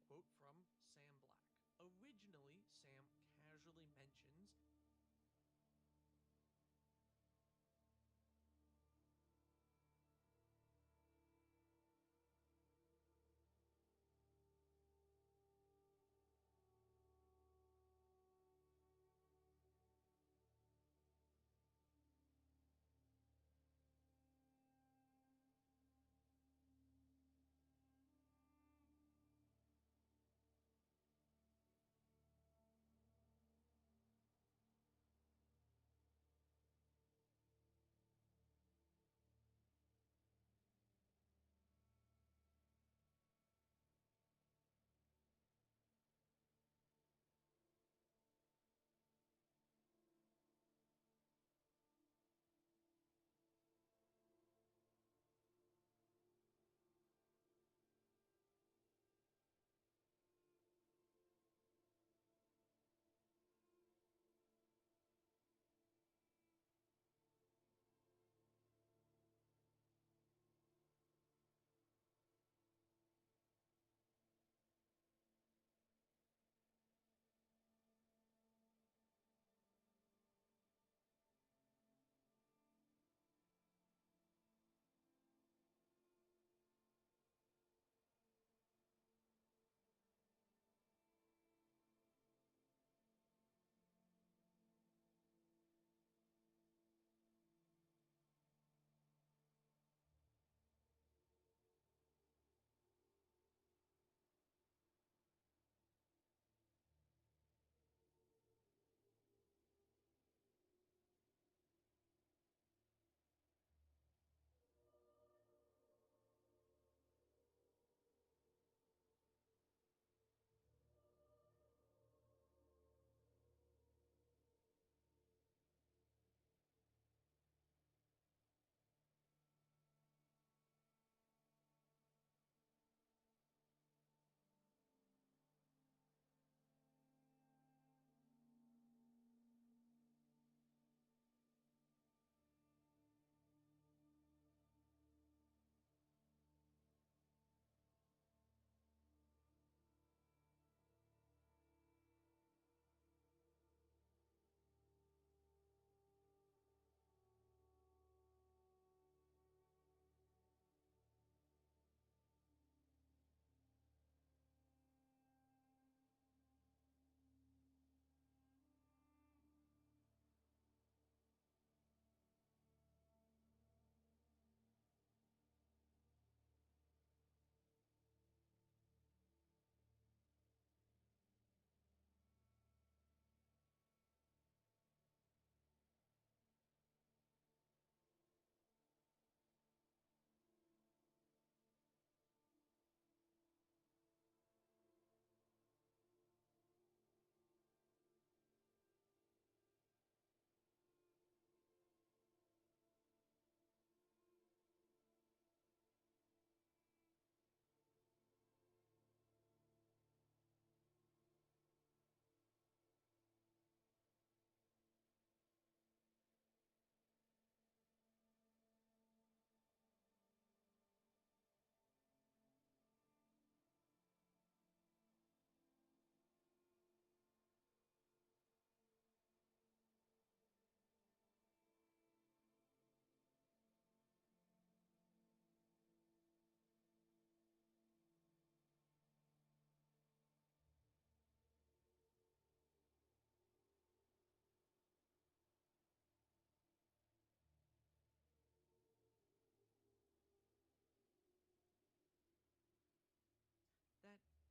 quote from Sam Black. Originally, Sam casually mentions that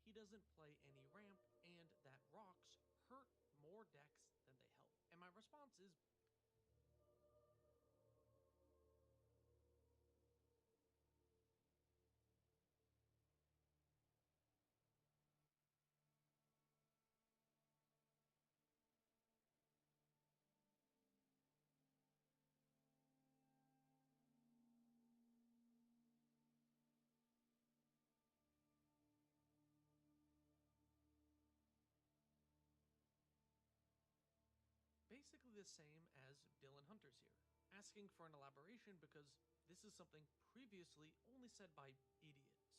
he doesn't play any ramp and that Rocs hurt more decks than they help. And my response is basically the same as Dylan Hunter's here, asking for an elaboration because this is something previously only said by idiots.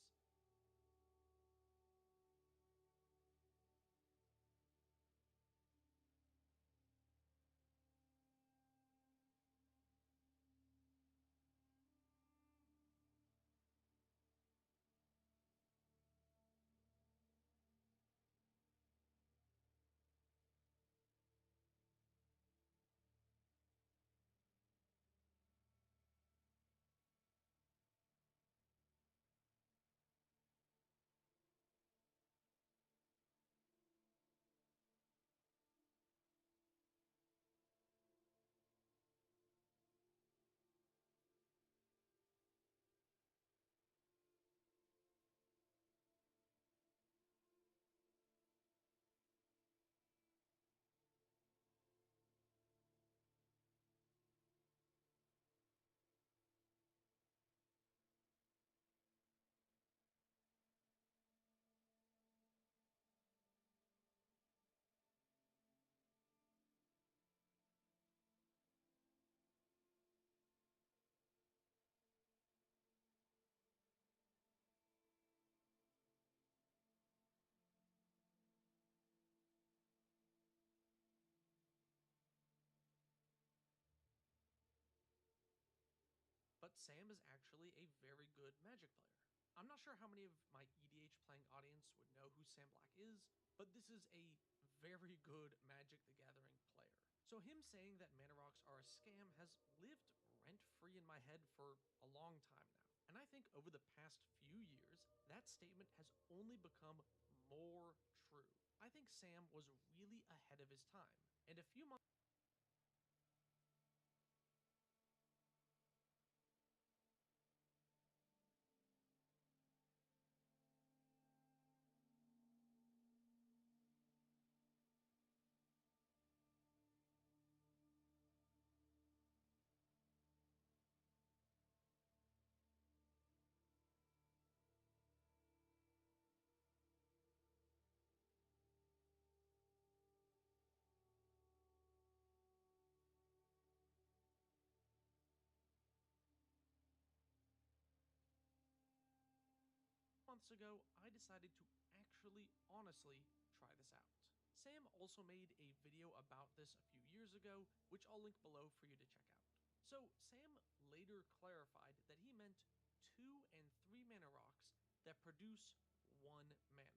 Sam is actually a very good Magic player. I'm not sure how many of my EDH playing audience would know who Sam Black is, but this is a very good Magic the Gathering player. So him saying that mana rocks are a scam has lived rent-free in my head for a long time now. And I think over the past few years, that statement has only become more true. I think Sam was really ahead of his time. And a few months ago, I decided to actually honestly try this out. Sam also made a video about this a few years ago, which I'll link below for you to check out. So, Sam later clarified that he meant 2 and 3 mana rocks that produce 1 mana.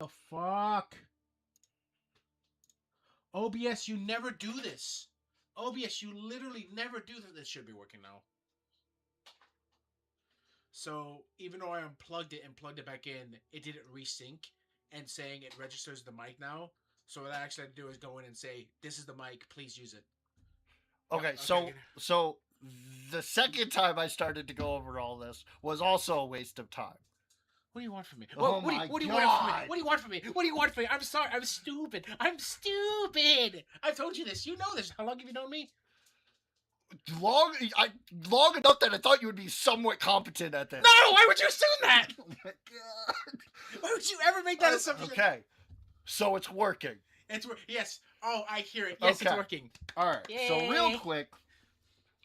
the fuck? OBS, you never do this. OBS, you literally never do this. This should be working now. So even though I unplugged it and plugged it back in, it didn't resync and saying it registers the mic now. So what I actually had to do is go in and say, "This is the mic. Please use it." Okay, Yep, so the second time I started to go over all this was also a waste of time. What do you want from me? Oh What do you want from me? What do you want from me? What do you want from me? I'm sorry. I'm stupid. I'm stupid. I've told you this. You know this. How long have you known me? Long enough that I thought you would be somewhat competent at this. No! Why would you assume that? Oh my god! Why would you ever make that assumption? Okay, so it's working. Yes. Oh, I hear it. Yes, Okay. it's working. All right. Yay. So real quick,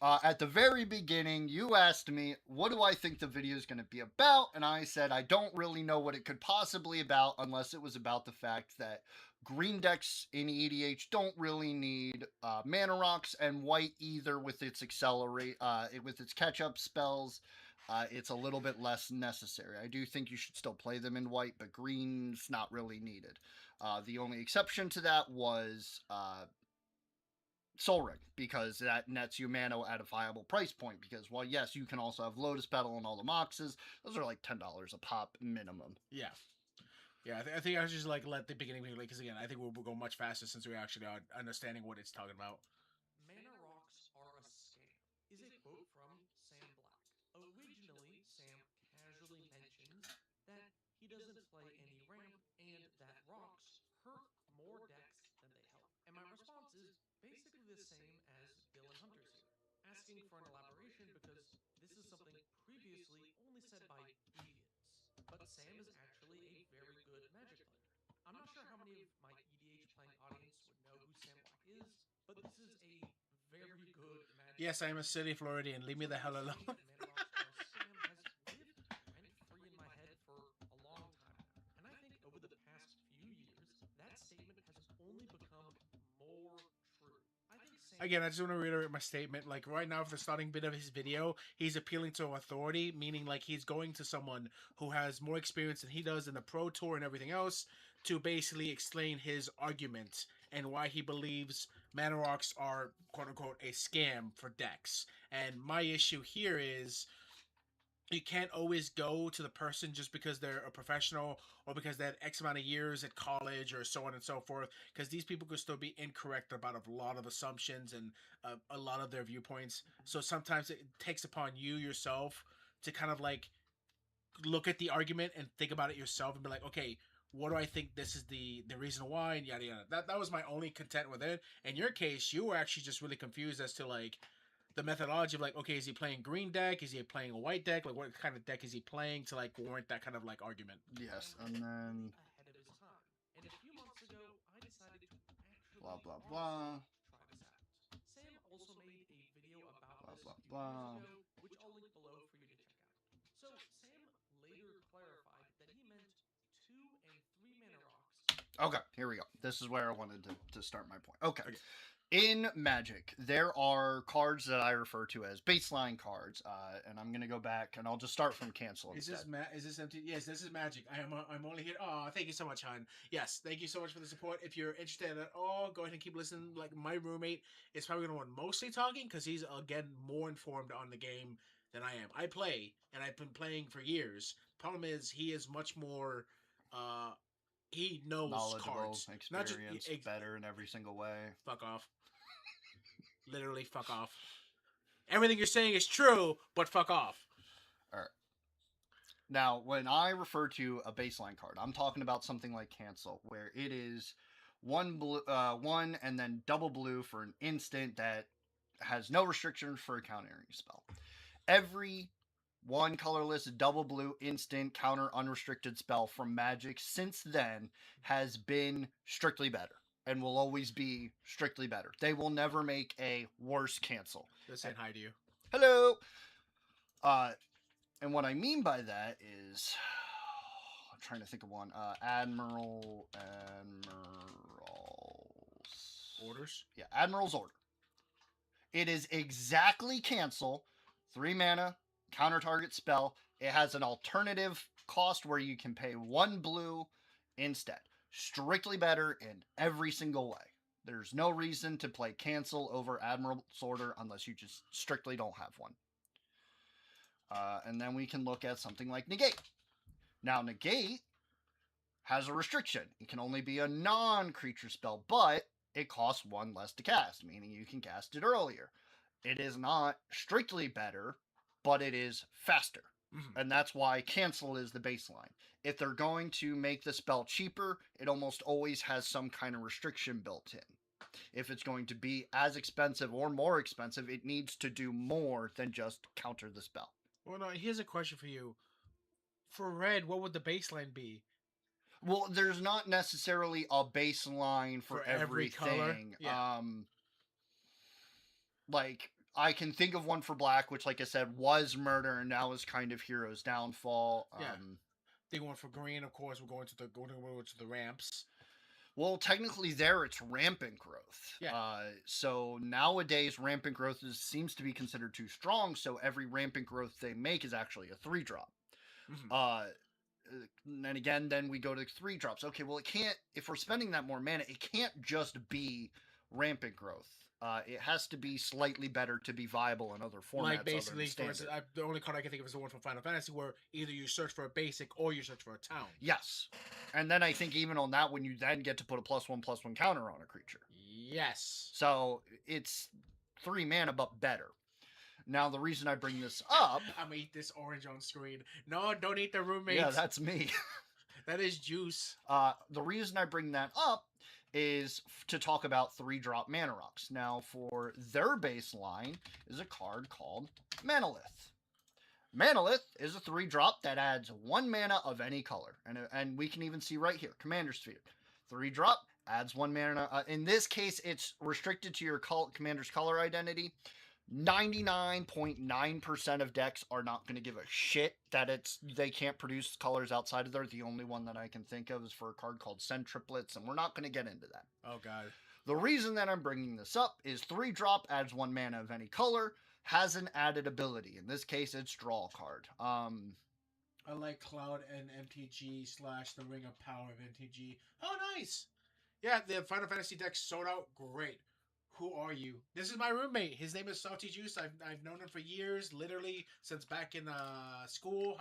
at the very beginning, you asked me, what do I think the video is going to be about? And I said, I don't really know what it could possibly about unless it was about the fact that green decks in EDH don't really need mana rocks, and white either with its with its catch-up spells. It's a little bit less necessary. I do think you should still play them in white, but green's not really needed. The only exception to that was Soul Ring, because that nets you mana at a viable price point. Because while yes, you can also have Lotus Petal and all the Moxes, those are like $10 a pop minimum. Yeah. Yeah, I think I should just like let the beginning be, because again, I think we'll go much faster since we actually are understanding what it's talking about. Mana rocks are a scam, is a quote from Sam Black. Originally, Sam casually mentions that he doesn't play any ramp and that rocks hurt more decks than they help. And my response is basically the same as Dylan Hunter's here, asking for an elaboration because this is something previously only said by idiots. But Sam is actually a very good Magic player. I'm not sure how many of my EDH playing audience would know who Sam Black is, but this is a very good Magic. Yes, I am a city Floridian. Leave me the hell alone. Mana rocks are a scam has lived rent-free in my head for a long time now. And I think over the past few years, that statement has only become more true. Again, I just want to reiterate my statement. Like right now, for the starting bit of his video, he's appealing to authority, meaning like he's going to someone who has more experience than he does in the Pro Tour and everything else to basically explain his argument and why he believes mana rocks are quote unquote a scam for decks. And my issue here is, you can't always go to the person just because they're a professional or because they had X amount of years at college or so on and so forth, because these people could still be incorrect about a lot of assumptions and a lot of their viewpoints. So sometimes it takes upon you yourself to kind of like look at the argument and think about it yourself and be like, okay, what do I think this is the reason why, and yada yada. That was my only content with it. In your case, you were actually just really confused as to like the methodology of like, okay, is he playing green deck? Is he playing a white deck? Like, what kind of deck is he playing to like warrant that kind of like argument? Yes, and then ahead of his time. And a few months ago, I decided to actually blah blah blah. try this out. Sam also made a video about Blah, this blah, a few blah. years ago, which I'll link below for you to check out. So Sam later clarified that he meant 2 and 3 mana rocks. Okay, here we go. This is where I wanted to start my point. Okay. In Magic, there are cards that I refer to as baseline cards, and I'm gonna go back and I'll just start from cancel. Is this empty? Yes, this is Magic. I'm only here. Oh, thank you so much, hon. Yes, thank you so much for the support. If you're interested at all, go ahead and keep listening. Like my roommate is probably gonna want mostly talking because he's again more informed on the game than I am. I play and I've been playing for years. Problem is, he is much more. He knows knowledgeable, cards, experienced, better in every single way. Fuck off. Literally, fuck off. Everything you're saying is true, but fuck off. All right. Now, when I refer to a baseline card, I'm talking about something like Cancel, where it is one and then double blue for an instant that has no restrictions for a countering spell. Every one colorless double blue instant counter unrestricted spell from Magic since then has been strictly better and will always be strictly better. They will never make a worse Cancel. They're saying hi to you. Hello. And what I mean by that is, I'm trying to think of one. Admiral's Orders? Yeah, Admiral's Order. It is exactly Cancel, 3 mana, counter target spell. It has an alternative cost where you can pay 1 blue instead. Strictly better in every single way. There's no reason to play Cancel over Admiral's Order unless you just strictly don't have one. And then we can look at something like Negate. Now, Negate has a restriction. It can only be a non-creature spell, but it costs 1 less to cast, meaning you can cast it earlier. It is not strictly better, but it is faster. Mhm. And that's why Cancel is the baseline. If they're going to make the spell cheaper, it almost always has some kind of restriction built in. If it's going to be as expensive or more expensive, it needs to do more than just counter the spell. Well, no, here's a question for you. For red, what would the baseline be? Well, there's not necessarily a baseline for every color? everything. Yeah. Like, I can think of one for black, which, like I said, was Murder and now is kind of Hero's Downfall. Yeah. The one for green, of course, we're going to the ramps. Well, technically there it's Rampant Growth. Yeah. So nowadays Rampant Growth seems to be considered too strong, so every Rampant Growth they make is actually a 3-drop. Mhm. And again, then we go to 3-drops. Okay, well, it can't, if we're spending that more mana, it can't just be Rampant Growth. It has to be slightly better to be viable in other formats. Like, basically, for instance, the only card I can think of is the one from Final Fantasy, where either you search for a basic or you search for a town. Yes. And then I think even on that one, you then get to put a +1/+1 counter on a creature. Yes. So it's 3 mana, but better. Now, the reason I bring this up... I'm gonna eat this orange on screen. No, don't eat the roommates. Yeah, that's me. That is juice. The reason I bring that up is to talk about 3-drop Mana Rocs. Now, for their baseline is a card called Manalith. Manalith is a 3-drop that adds 1 mana of any color. And we can even see right here, Commander Sphere. 3-drop, adds 1 mana. In this case, it's restricted to your commander's color identity. 99.9% of decks are not going to give a shit that they can't produce colors outside of there. The only one that I can think of is for a card called Send Triplets, and we're not going to get into that. Oh, God. The reason that I'm bringing this up is 3-drop, adds 1 mana of any color, has an added ability. In this case, it's Draw a Card. I like Cloud and MTG / the Ring of Power of MTG. Oh, nice. Yeah, the Final Fantasy deck sold out great. Who are you? This is my roommate. His name is SaltyJuice. I've known him for years, literally since back in high school,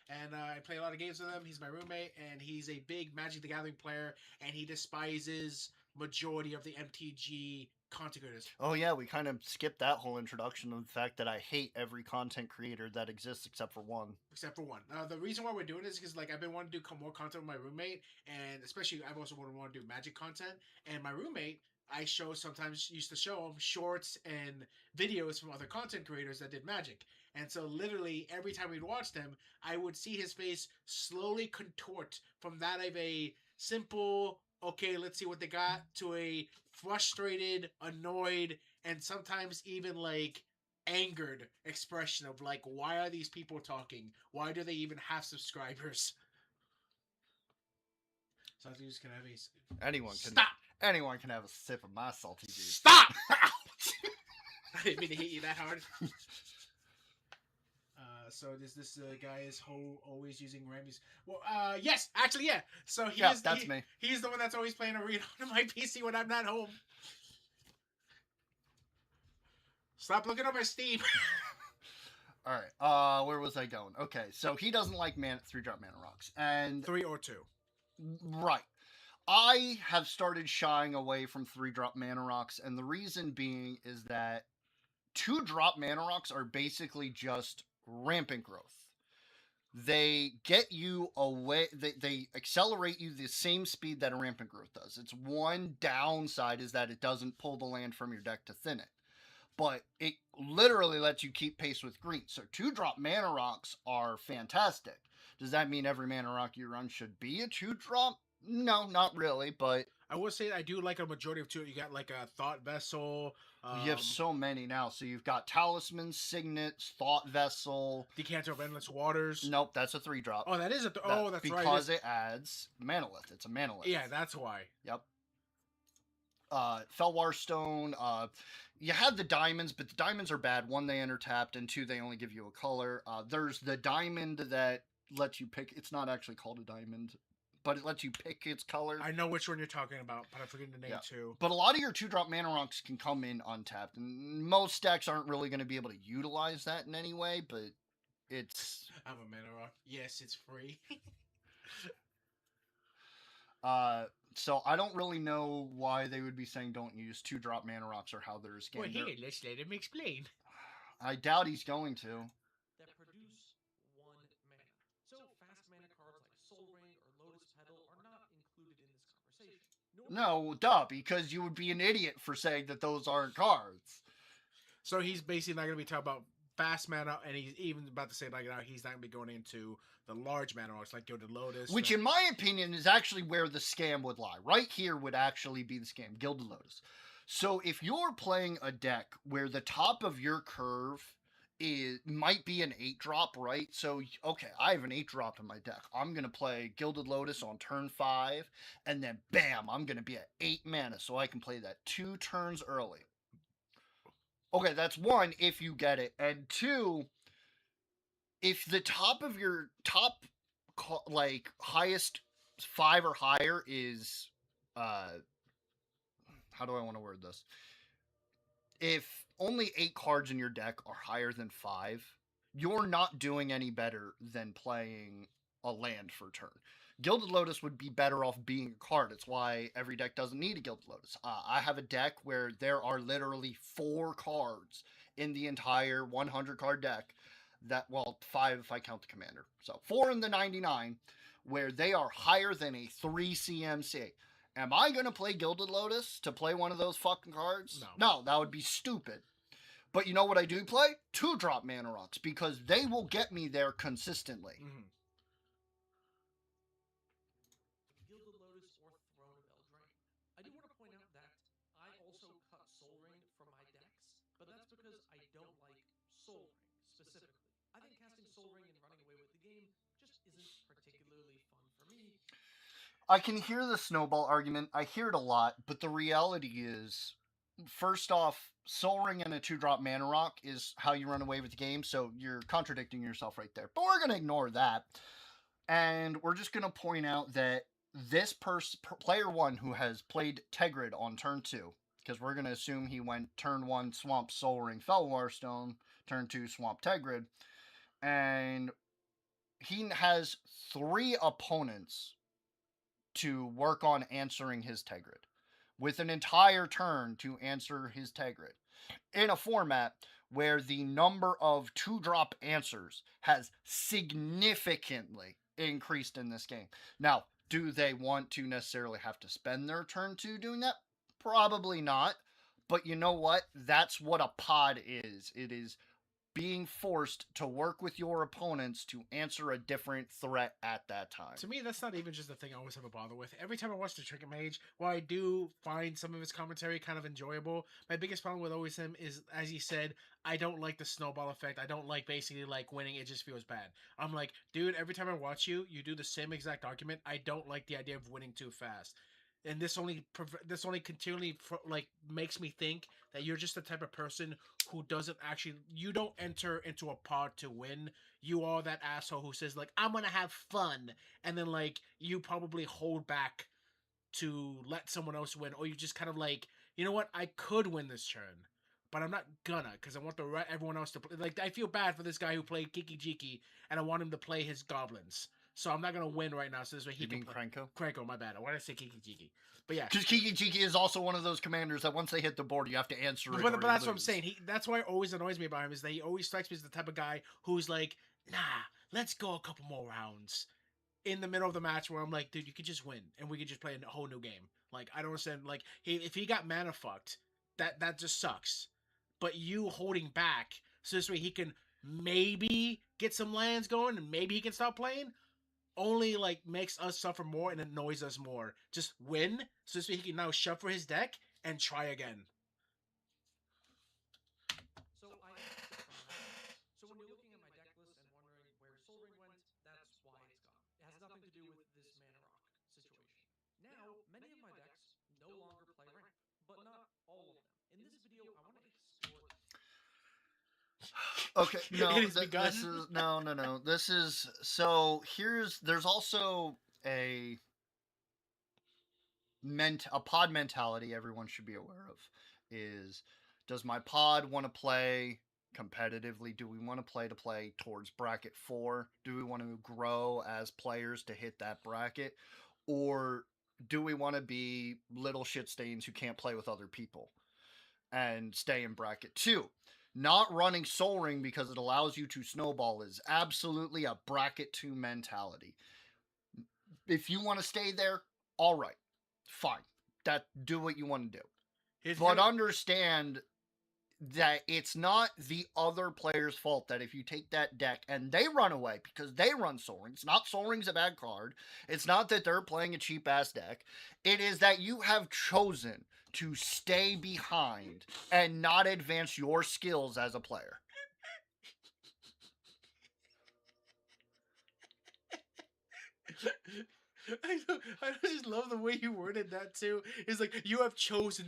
and I play a lot of games with him. He's my roommate, and he's a big Magic the Gathering player, and he despises majority of the MTG content creators. Oh yeah, we kind of skipped that whole introduction of the fact that I hate every content creator that exists except for one. The reason why we're doing this is because, like, I've been wanting to do more content with my roommate, and especially I've also wanted to do Magic content, and my roommate, I sometimes used to show him shorts and videos from other content creators that did Magic. And so literally every time we'd watch them, I would see his face slowly contort from that of a simple, okay, let's see what they got, to a frustrated, annoyed, and sometimes even like angered expression of like, why are these people talking? Why do they even have subscribers? So I just can have Anyone can have a sip of my salty juice. Stop! I didn't mean to hit you that hard. So this guy is always using Rammies. Well, yes, actually, yeah. So that's me. He's the one that's always playing Arena on my PC when I'm not home. Stop looking at my Steam. All right. Where was I going? Okay, so he doesn't like 3-drop Mana Rocs, and 3 or 2. Right. I have started shying away from 3-drop Mana Rocs, and the reason being is that 2-drop Mana Rocs are basically just Rampant Growth. They get you away, they accelerate you the same speed that a Rampant Growth does. Its one downside is that it doesn't pull the land from your deck to thin it. But it literally lets you keep pace with green. So 2-drop Mana Rocs are fantastic. Does that mean every Mana Roc you run should be a 2-drop? No, not really, but... I would say I do like a majority of 2. You got like a Thought Vessel. You have so many now. So you've got Talisman, Signet, Thought Vessel. Decanter of Endless Waters. Nope, that's a 3-drop. Oh, that is a... that's because right. Because it adds Manalith. It's a Manalith. Yeah, that's why. Yep. Felwar Stone. You have the diamonds, but the diamonds are bad. 1, they enter tapped, and 2, they only give you a color. There's the diamond that lets you pick... It's not actually called a diamond, but it lets you pick its color. I know which one you're talking about, but I'm forgetting the name Yeah. too. But a lot of your 2-drop mana rocks can come in untapped, and most decks aren't really going to be able to utilize that in any way, but it's... I have a mana rock. Yes, it's free. So I don't really know why they would be saying don't use 2-drop mana rocks or how they're a scam. Well, here, let's let him explain. I doubt he's going to. That produce 1 mana. So fast mana cards like Soul Ring or Lotus Petal are not included in this conversation. No, duh, because you would be an idiot for saying that those aren't cards. So he's basically not going to be talking about fast mana, and he's even about to say like now he's not going to be going into the large mana rocks like Gilded Lotus. Which, in my opinion, is actually where the scam would lie. Right here would actually be the scam, Gilded Lotus. So if you're playing a deck where the top of your curve might be an 8-drop, right? So, okay, I have an 8-drop in my deck. I'm going to play Gilded Lotus on turn 5, and then bam, I'm going to be at 8 mana, so I can play that 2 turns early. Okay, that's 1, if you get it. And 2, if the top of your highest 5 or higher is, how do I want to word this? If only 8 cards in your deck are higher than 5, you're not doing any better than playing a land for turn. Gilded Lotus would be better off being a card. It's why every deck doesn't need a Gilded Lotus. I have a deck where there are literally 4 cards in the entire 100-card deck that, well, 5 if I count the commander. So 4 in the 99 where they are higher than a 3 CMC. Am I going to play Gilded Lotus to play one of those fucking cards? No, that would be stupid. But you know what I do play? 2-drop mana rocks, because they will get me there consistently. Mm-hmm. Gilded Lotus or Throne of Eldraine. I do want to point out that I also cut Soul Ring from my decks, but that's because I don't like Soul Ring specifically. I think casting Soul Ring and running away with the game just isn't particularly fun for me. I can hear the snowball argument. I hear it a lot, but the reality is, first off, Soul Ring and a 2-drop mana rock is how you run away with the game, so you're contradicting yourself right there. But we're going to ignore that. And we're just going to point out that this player 1 who has played Tegrid on turn 2, because we're going to assume he went turn 1 Swamp Soul Ring Felwar Stone, turn 2 Swamp Tegrid, and he has 3 opponents to work on answering his Tegrid, with an entire turn to answer his Tegrid, in a format where the number of 2-drop answers has significantly increased in this game. Now, do they want to necessarily have to spend their turn 2 doing that? Probably not. But you know what? That's what a pod is. It is being forced to work with your opponents to answer a different threat at that time. To me, that's not even just the thing I always have a bother with. Every time I watch the Trinket Mage, while I do find some of his commentary kind of enjoyable, my biggest problem with always him is, as he said, I don't like the snowball effect. I don't like basically like winning. It just feels bad. I'm like, dude, every time I watch you, you do the same exact argument. I don't like the idea of winning too fast. And this only continually like makes me think that you're just the type of person who doesn't actually, you don't enter into a pod to win. You are that asshole who says like, I'm gonna have fun, and then like you probably hold back to let someone else win, or you just kind of like, you know what, I could win this turn, but I'm not gonna, because I want everyone else to play. Like, I feel bad for this guy who played Kiki Jiki, and I want him to play his goblins. So I'm not gonna win right now. So this way he can play. Krenko? Krenko, my bad. I want to say Kiki Jiki, but yeah, because Kiki Jiki is also one of those commanders that once they hit the board, you have to answer it. But that's what I'm saying. That's why it always annoys me about him, is that he always strikes me as the type of guy who's like, nah, let's go a couple more rounds in the middle of the match, where I'm like, dude, you could just win and we could just play a whole new game. Like, I don't understand. Like, if he got mana fucked, that just sucks. But you holding back so this way he can maybe get some lands going and maybe he can stop playing, only like makes us suffer more and annoys us more. Just win so this way he can now shuffle his deck and try again. So when you're looking at my deck list and wondering where Soul Ring went, that's why it's gone. It has nothing to do with this mana rock situation. Now, many of my decks no longer play ramp, but not all of them. In this video, I want to explore them. Okay, no, this is no. This is, so there's also a a pod mentality everyone should be aware of is, does my pod want to play competitively? Do we want to play towards bracket 4? Do we want to grow as players to hit that bracket? Or do we want to be little shit stains who can't play with other people and stay in bracket 2? Not running Soul Ring because it allows you to snowball is absolutely a bracket 2 mentality. If you want to stay there, all right, fine. Do what you want to do. But understand that it's not the other player's fault that if you take that deck and they run away because they run Soul Ring, it's not Soul Ring's a bad card. It's not that they're playing a cheap ass deck. It is that you have chosen to stay behind and not advance your skills as a player. I just love the way you worded that too. It's like you have chosen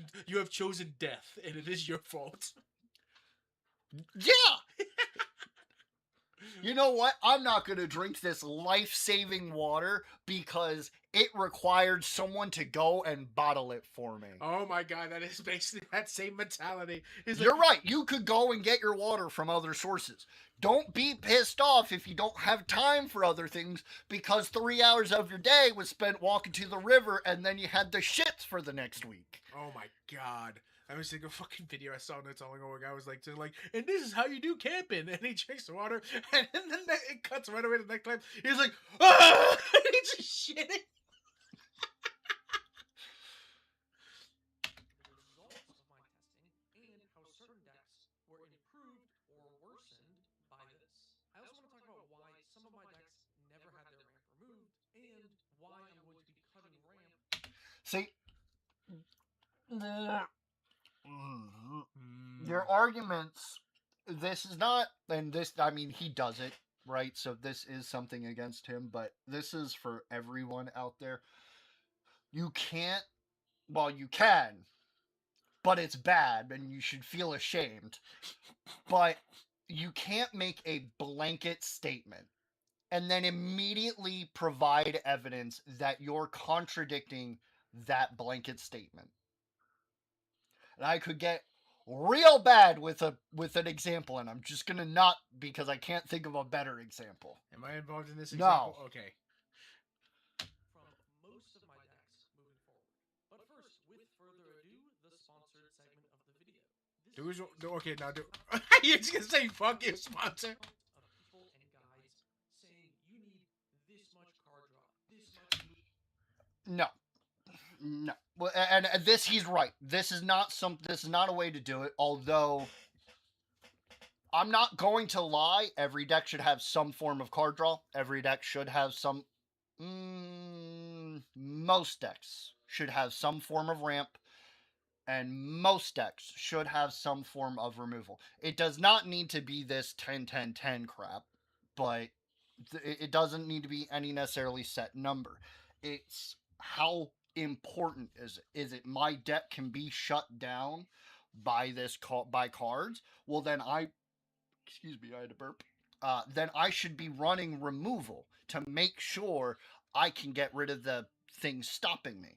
death, and it is your fault. Yeah. You know what? I'm not going to drink this life-saving water because it required someone to go and bottle it for me. Oh my god, that is basically that same mentality. You're right. You could go and get your water from other sources. Don't be pissed off if you don't have time for other things because 3 hours of your day was spent walking to the river and then you had the shits for the next week. Oh my god. I was seeing a fucking video I saw not so long ago where a guy was like, and this is how you do camping. And he drinks the water, and then it cuts right away to the next time. He's like, ah! And he's just shitting. The results of my testing and how certain decks were improved or worsened by this. I also want to talk about why some of my decks never had their ramp removed and why I'm going to be cutting ramp. See, your arguments, this is not, and this, I mean, he does it, right? So this is something against him, but this is for everyone out there. You can't, well, you can, but it's bad and you should feel ashamed. But you can't make a blanket statement and then immediately provide evidence that you're contradicting that blanket statement. And I could get real bad with an example, and I'm just gonna not because I can't think of a better example. Am I involved in this example? No. Okay. From most of my decks moving forward. But first, with further ado, the sponsored segment of the video. Okay, now do. You're just gonna say fuck you, sponsor. Of people and guides saying you need this much card draw, this much. No. Well, and this, he's right. This is not a way to do it. Although I'm not going to lie, every deck should have some form of card draw. Every deck should have some. Most decks should have some form of ramp, and most decks should have some form of removal. It does not need to be this 10-10-10 crap, but it doesn't need to be any necessarily set number. It's how important is it my deck can be shut down by by cards. Well, then excuse me, I had to burp. Then I should be running removal to make sure I can get rid of the things stopping me.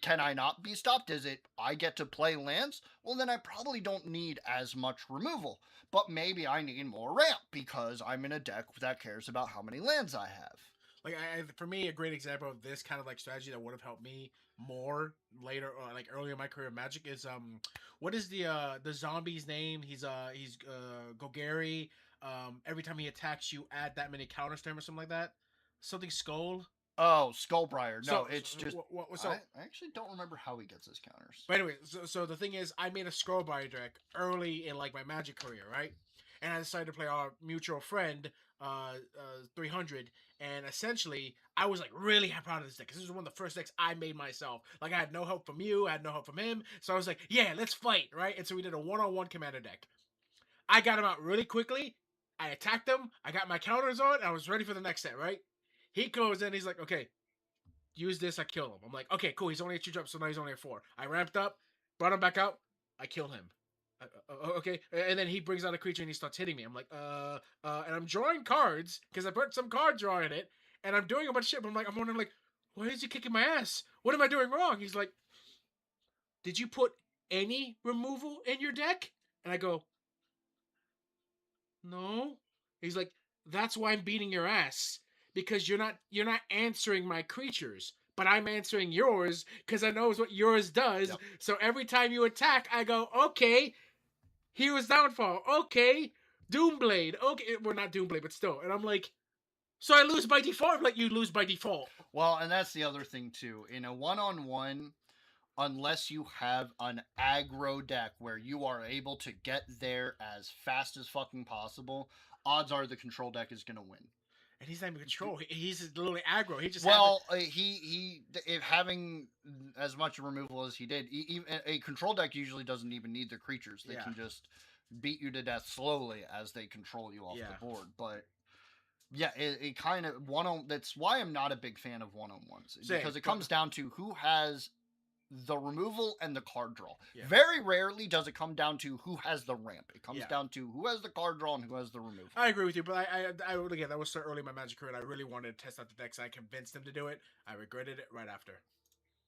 Can I not be stopped? Is it I get to play lands? Well, then I probably don't need as much removal, but maybe I need more ramp because I'm in a deck that cares about how many lands I have. Like for me, a great example of this kind of like strategy that would have helped me more later, like earlier in my career of Magic is what is the zombie's name? He's Gogari. Every time he attacks you, add that many counters to him or something like that. Something Skull. Oh, Skullbriar. No, So, it's just. I actually don't remember how he gets his counters. But anyway, so the thing is, I made a Skullbriar deck early in like my Magic career, right? And I decided to play our mutual friend, 300, and essentially I was like really proud of this deck because this was one of the first decks I made myself. Like I had no help from you, I had no help from him, so I was like, yeah, let's fight, right? And so we did a one-on-one commander deck. I got him out really quickly. I attacked him. I got my counters on. I was ready for the next set, right? He goes in. He's like, okay, use this. I kill him. I'm like, okay, cool. He's only at 2 drops, so now he's only at 4. I ramped up, brought him back out. I kill him. Okay, and then he brings out a creature and he starts hitting me. I'm like, and I'm drawing cards because I put some card draw in it, and I'm doing a bunch of shit. But I'm wondering, like, why is he kicking my ass? What am I doing wrong? He's like, did you put any removal in your deck? And I go, no. He's like, that's why I'm beating your ass. Because you're not answering my creatures. But I'm answering yours because I know what yours does. Yep. So every time you attack, I go, okay, Hero's Downfall. Okay, Doomblade. Okay, well, not Doomblade, but still. And I'm like, so I lose by default? I'm like, you lose by default. Well, and that's the other thing, too. In a one-on-one, unless you have an aggro deck where you are able to get there as fast as fucking possible, odds are the control deck is going to win. And he's not even control. He's literally aggro. He just he if having as much removal as he did, a control deck usually doesn't even need the creatures. They can just beat you to death slowly as they control you off the board. But yeah, it kind of that's why I'm not a big fan of one-on-ones, because it comes down to who has the removal and the card draw. Yeah. Very rarely does it come down to who has the ramp. It comes down to who has the card draw and who has the removal. I agree with you, but I again, that was so early in my Magic career, and I really wanted to test out the decks. I convinced him to do it. I regretted it right after.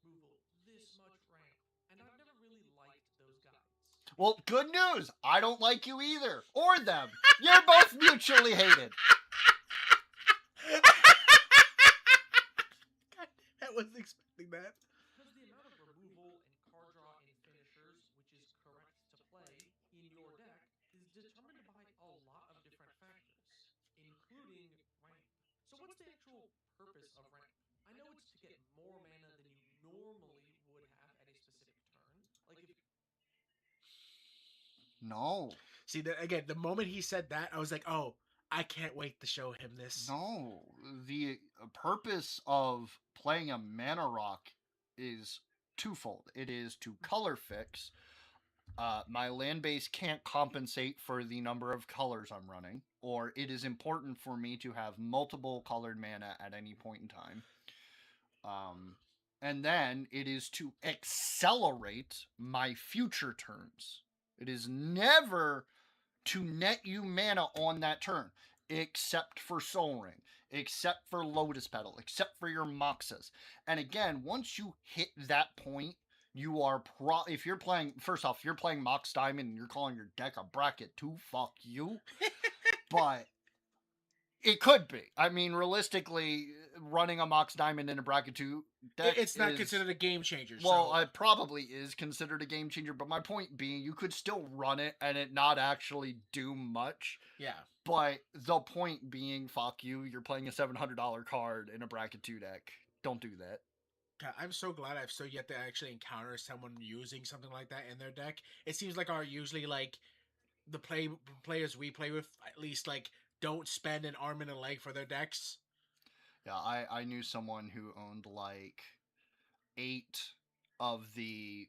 Removal, this much ramp, and I've never really liked those guides. Well, good news. I don't like you either, or them. You're both mutually hated. God, I wasn't expecting that. Determined by a lot of different factors, including ramp. So what's the actual purpose of ramp? I know it's to get more mana than you normally would have at a specific turn. Like if... No. See, again, the moment he said that, I was like, oh, I can't wait to show him this. No. The purpose of playing a mana rock is twofold. It is to color fix. My land base can't compensate for the number of colors I'm running, or it is important for me to have multiple colored mana at any point in time. And then it is to accelerate my future turns. It is never to net you mana on that turn, except for Soul Ring, except for Lotus Petal, except for your Moxas. And again, once you hit that point, you are if you're playing, first off, if you're playing Mox Diamond and you're calling your deck a bracket 2, fuck you. But it could be. I mean, realistically, running a Mox Diamond in a bracket 2 deck, it's not considered a game changer. Well, it probably is considered a game changer, but my point being, you could still run it and it not actually do much. Yeah. But the point being, fuck you, you're playing a $700 card in a bracket 2 deck. Don't do that. God, I'm so glad I've still yet to actually encounter someone using something like that in their deck. It seems like usually like the players we play with at least like don't spend an arm and a leg for their decks. Yeah, I knew someone who owned like 8 of the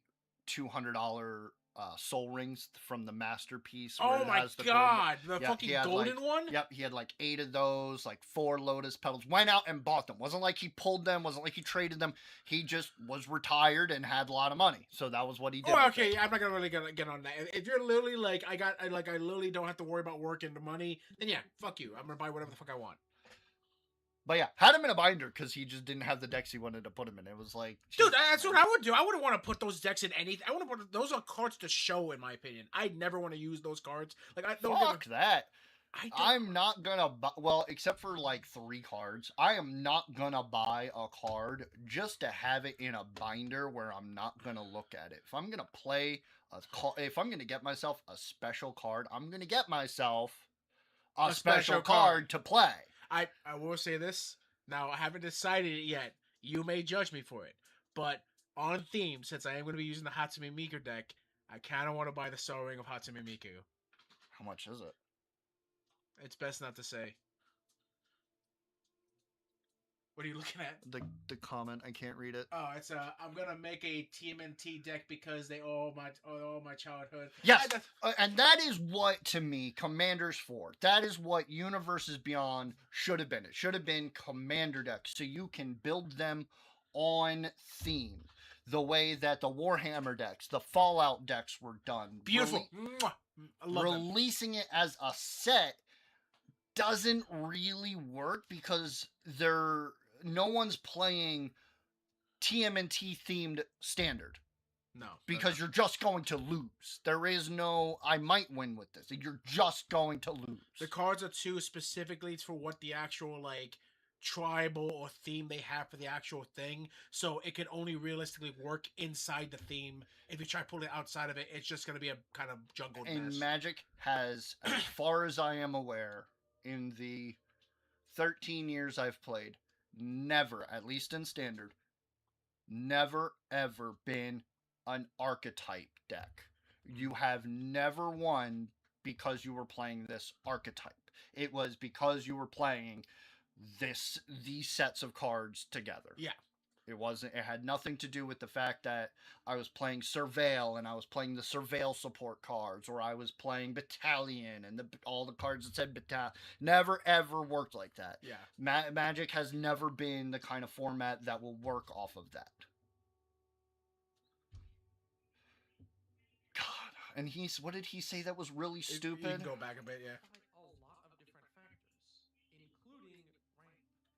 $200 soul rings from the masterpiece. Oh my god, the fucking golden one? Yep, he had like 8 of those, like 4 Lotus Petals. Went out and bought them. Wasn't like he pulled them, wasn't like he traded them. He just was retired and had a lot of money. So that was what he did. Oh, okay, I'm not gonna really get on that. If you're literally like, I literally don't have to worry about work and the money, then yeah, fuck you. I'm gonna buy whatever the fuck I want. But yeah, had him in a binder because he just didn't have the decks he wanted to put him in. It was like, dude, that's what I would do. I wouldn't want to put those decks in anything. I want to put those are cards to show, in my opinion. I never want to use those cards. Like, I don't fuck that. I'm not gonna buy, well, except for like 3 cards. I am not gonna buy a card just to have it in a binder where I'm not gonna look at it. If I'm gonna play if I'm gonna get myself a special card, I'm gonna get myself a special card to play. I will say this. Now, I haven't decided it yet. You may judge me for it. But on theme, since I am going to be using the Hatsune Miku deck, I kind of want to buy the Soul Ring of Hatsune Miku. How much is it? It's best not to say. What are you looking at? The comment. I can't read it. Oh, it's I'm gonna make a TMNT deck because they all my childhood. Yes, and that is what, to me, Commander's for. That is what Universes Beyond should have been. It should have been Commander decks, so you can build them on theme. The way that the Warhammer decks, the Fallout decks were done. Beautiful. I love releasing it as a set doesn't really work because no one's playing TMNT themed standard. No. Because you're just going to lose. There is no, I might win with this. You're just going to lose. The cards are too specifically for what the actual, like, tribal or theme they have for the actual thing. So it can only realistically work inside the theme. If you try pulling it outside of it, it's just going to be a kind of jungled And mess. Magic has, as far as I am aware, in the 13 years I've played, never, at least in Standard, never ever been an archetype deck. You have never won because you were playing this archetype. It was because you were playing these sets of cards together. Yeah. It had nothing to do with the fact that I was playing Surveil and I was playing the Surveil support cards, or I was playing Battalion and all the cards that said Battalion. Never ever worked like that. Yeah. Magic has never been the kind of format that will work off of that. God, and what did he say that was really stupid? You can go back a bit, yeah. A lot of different factors, including ramp.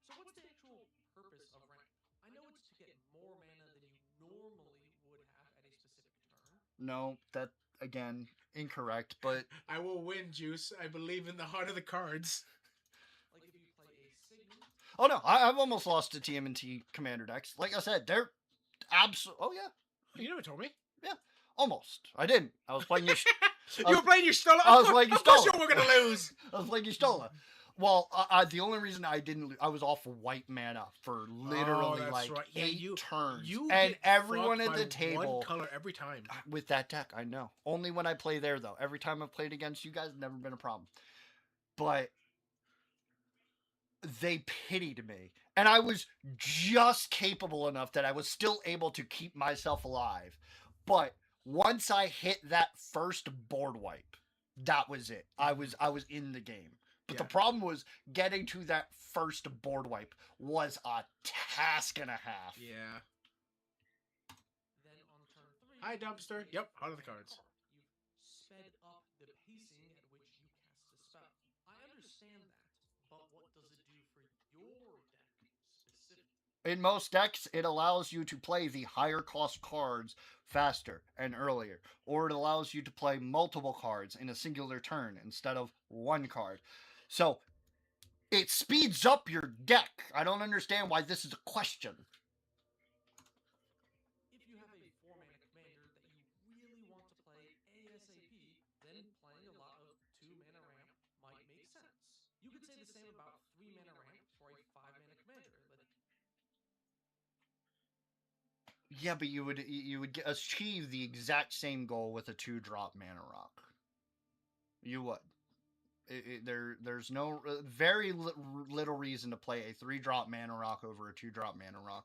So what's the actual purpose of ramp? I know it's to get more mana than you normally would have at a specific turn. No, that, again, incorrect, but... I will win, Juice. I believe in the heart of the cards. Like if you play a Signet... Oh no, I've almost lost to TMNT Commander decks. Like I said, they're absolutely... Oh yeah. You never told me. Yeah, almost. I didn't. I was playing your... You were playing your Stola? I was playing your Of course Stola. you were going to lose. I was playing your Stola. Well, the only reason I didn't lose, I was off white mana for literally that's like right. Yeah, 8 turns. You and get everyone fucked at the by table... one color every time. With that deck, I know. Only when I play there, though. Every time I've played against you guys, never been a problem. But they pitied me. And I was just capable enough that I was still able to keep myself alive. But once I hit that first board wipe, that was it. I was in the game. But the problem was getting to that first board wipe was a task and a half. Yeah. Then on turn 3... Hi, Dumpster. Yep, heart of the cards. You've sped up the pacing at which you cast a spell. I understand that, but what does it do for your deck specifically? In most decks, it allows you to play the higher cost cards faster and earlier, or it allows you to play multiple cards in a singular turn instead of one card. So, it speeds up your deck. I don't understand why this is a question. If you have a 4-mana commander that you really want to play ASAP, then playing a lot of 2-mana ramp might make sense. You could say the same about 3-mana ramp for a 5-mana commander. Yeah, but you would achieve the exact same goal with a 2-drop mana rock. You would. There's no very little reason to play a 3-drop mana rock over a 2-drop mana rock,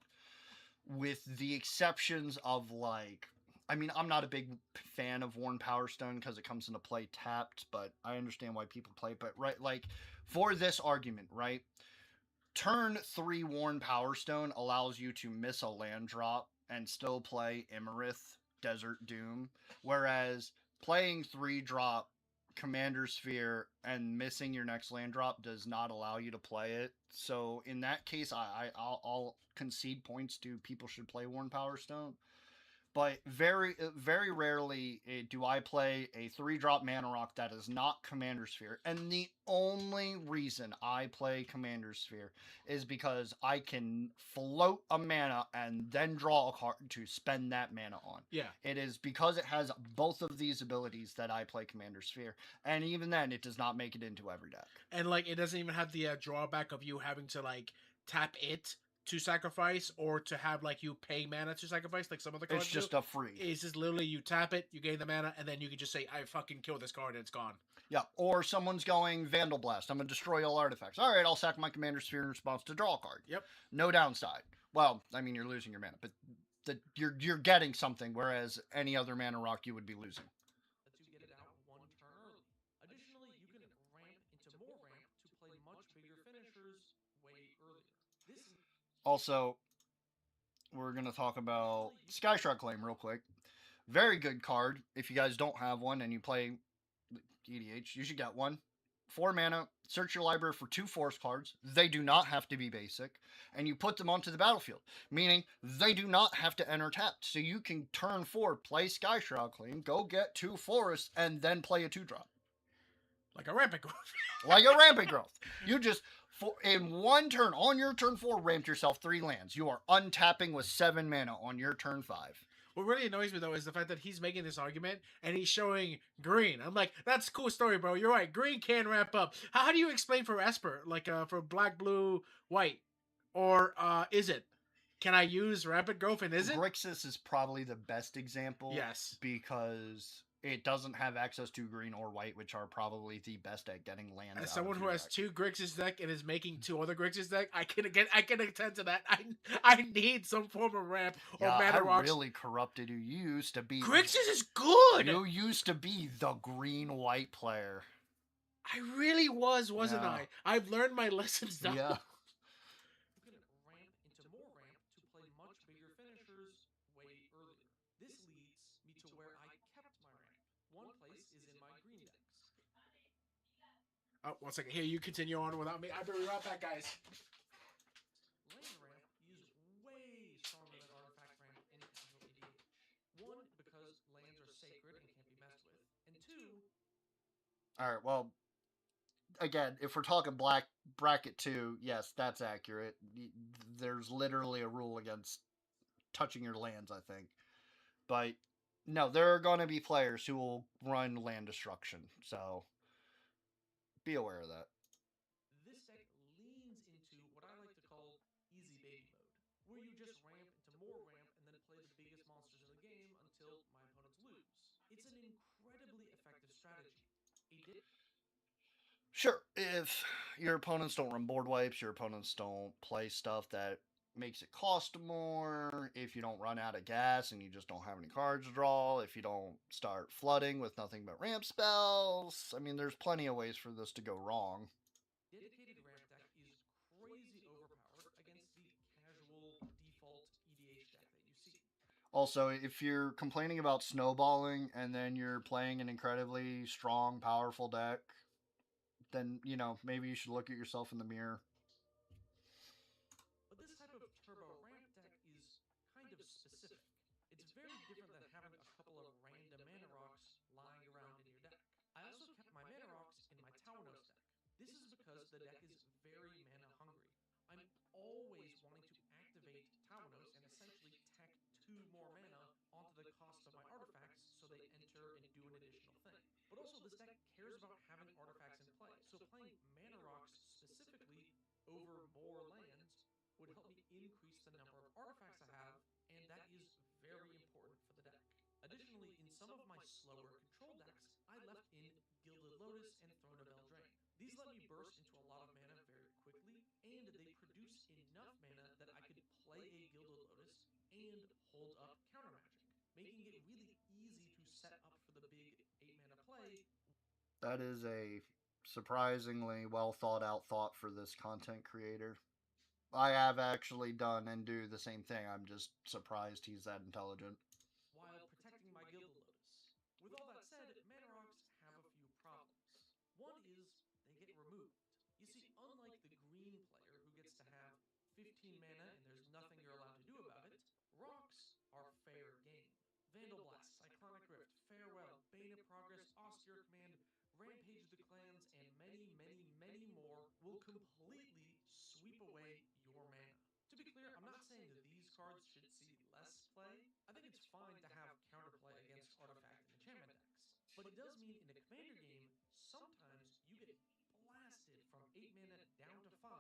with the exceptions of, like, I mean, I'm not a big fan of Worn Power Stone because it comes into play tapped, but I understand why people play it. But right, like, for this argument, right, turn 3 Worn Power Stone allows you to miss a land drop and still play Imarith Desert Doom, whereas playing 3-drop Commander Sphere and missing your next land drop does not allow you to play it. So in that case, I'll concede points to people should play Worn Power Stone. But very rarely do I play a 3-drop mana rock that is not Commander Sphere. And the only reason I play Commander Sphere is because I can float a mana and then draw a card to spend that mana on. Yeah. It is because it has both of these abilities that I play Commander Sphere. And even then, it does not make it into every deck. And, like, it doesn't even have the drawback of you having to, like, tap it to sacrifice, or to have, like, you pay mana to sacrifice, like some other cards It's just do. a free. It's just literally you tap it, you gain the mana, and then you can just say, I fucking kill this card, and it's gone. Yeah, or someone's going Vandal Blast. I'm going to destroy all artifacts. All right, I'll sack my Commander Sphere in response to draw a card. Yep. No downside. Well, I mean, you're losing your mana, but you're getting something, whereas any other mana rock you would be losing. To get it out 1 turn early. Additionally, you can ramp into more ramp to play much bigger finishers way earlier. This is... Also, we're going to talk about Skyshroud Claim real quick. Very good card. If you guys don't have one and you play EDH, you should get one. 4 mana, search your library for 2 force cards. They do not have to be basic. And you put them onto the battlefield, meaning they do not have to enter tapped. So you can turn 4, play Sky Shroud Clean, go get 2 forests, and then play a 2-drop. Like a rampant growth. Like a rampant growth. You just, in one turn, on your turn 4, ramped yourself 3 lands. You are untapping with 7 mana on your turn 5. What really annoys me, though, is the fact that he's making this argument and he's showing green. I'm like, that's a cool story, bro. You're right. Green can ramp up. How do you explain for Esper? Like, for black, blue, white? Or is it? Can I use rapid growth and is it? Grixis is probably the best example. Yes. Because it doesn't have access to green or white, which are probably the best at getting lands. As someone who has 2 Grixis deck and is making 2 other Grixis deck, I can attend to that. I need some form of ramp or mana rocks. Really corrupted you. You used to be Grixis is good. You used to be the green-white player. I really wasn't I? I've learned my lessons now. Yeah. You can ramp into more ramp to play much bigger finishers way earlier. This leads me to where I kept my ramp. One place is in my green decks. Oh, 1 second. Here, you continue on without me. I'll be right back, guys. Land ramp is way stronger than artifact ramp in casual EDH. 1, because lands are sacred and can't be messed with. And 2... Alright, well, again, if we're talking black bracket 2, yes, that's accurate. There's literally a rule against touching your lands, I think. But no, there are going to be players who will run land destruction, so be aware of that. This deck leans into what I like to call easy baby mode, where you just ramp into more ramp and then play the biggest monsters in the game until my opponents lose. It's an incredibly effective strategy. Sure, if your opponents don't run board wipes, your opponents don't play stuff that makes it cost more, if you don't run out of gas and you just don't have any cards to draw, if you don't start flooding with nothing but ramp spells, I mean, there's plenty of ways for this to go wrong. Dedicated ramp deck is crazy overpowered against the casual default EDH deck that you see. Also, if you're complaining about snowballing and then you're playing an incredibly strong, powerful deck, then, you know, maybe you should look at yourself in the mirror. But this type of turbo ramp deck is kind of specific. It's very different than having a couple of random mana rocks lying around in your deck. I also kept my mana rocks in my Tawanos deck. This is because the deck is very mana hungry. I'm always wanting to activate Tawanos and essentially tack 2 more mana onto the cost of my artifacts so they enter and do an additional thing. But also, this deck cares about having artifacts in play, so playing mana rocks specifically over more lands would help me increase the number of artifacts I have, and that is very important for the deck. Additionally, in some of my slower control decks, I left in Gilded Lotus and Throne of Eldraine. These let me burst into a lot of mana very quickly, and they produce enough mana that I could play a Gilded Lotus and hold up counter magic, making it really easy to set up for the big 8-mana play. That is a surprisingly well thought out thought for this content creator. I have actually done and do the same thing. I'm just surprised he's that intelligent. While protecting my Gilded Lotus. With all that said, mana rocks have a few problems. One is they get removed. You see, unlike the green player who gets to have 15 mana and there's nothing you're allowed to do about it, rocks are fair game. Vandal Blast, Cyclonic Rift, Farewell, Bane of Progress, Austere Command, Rampage of the Clans, and many, many, many more will completely sweep away your mana. To be clear, I'm not saying that these cards should see less play. I think it's fine to have counterplay against artifact and enchantment decks. But it does mean in a commander game, sometimes you get blasted from 8 mana down to 5,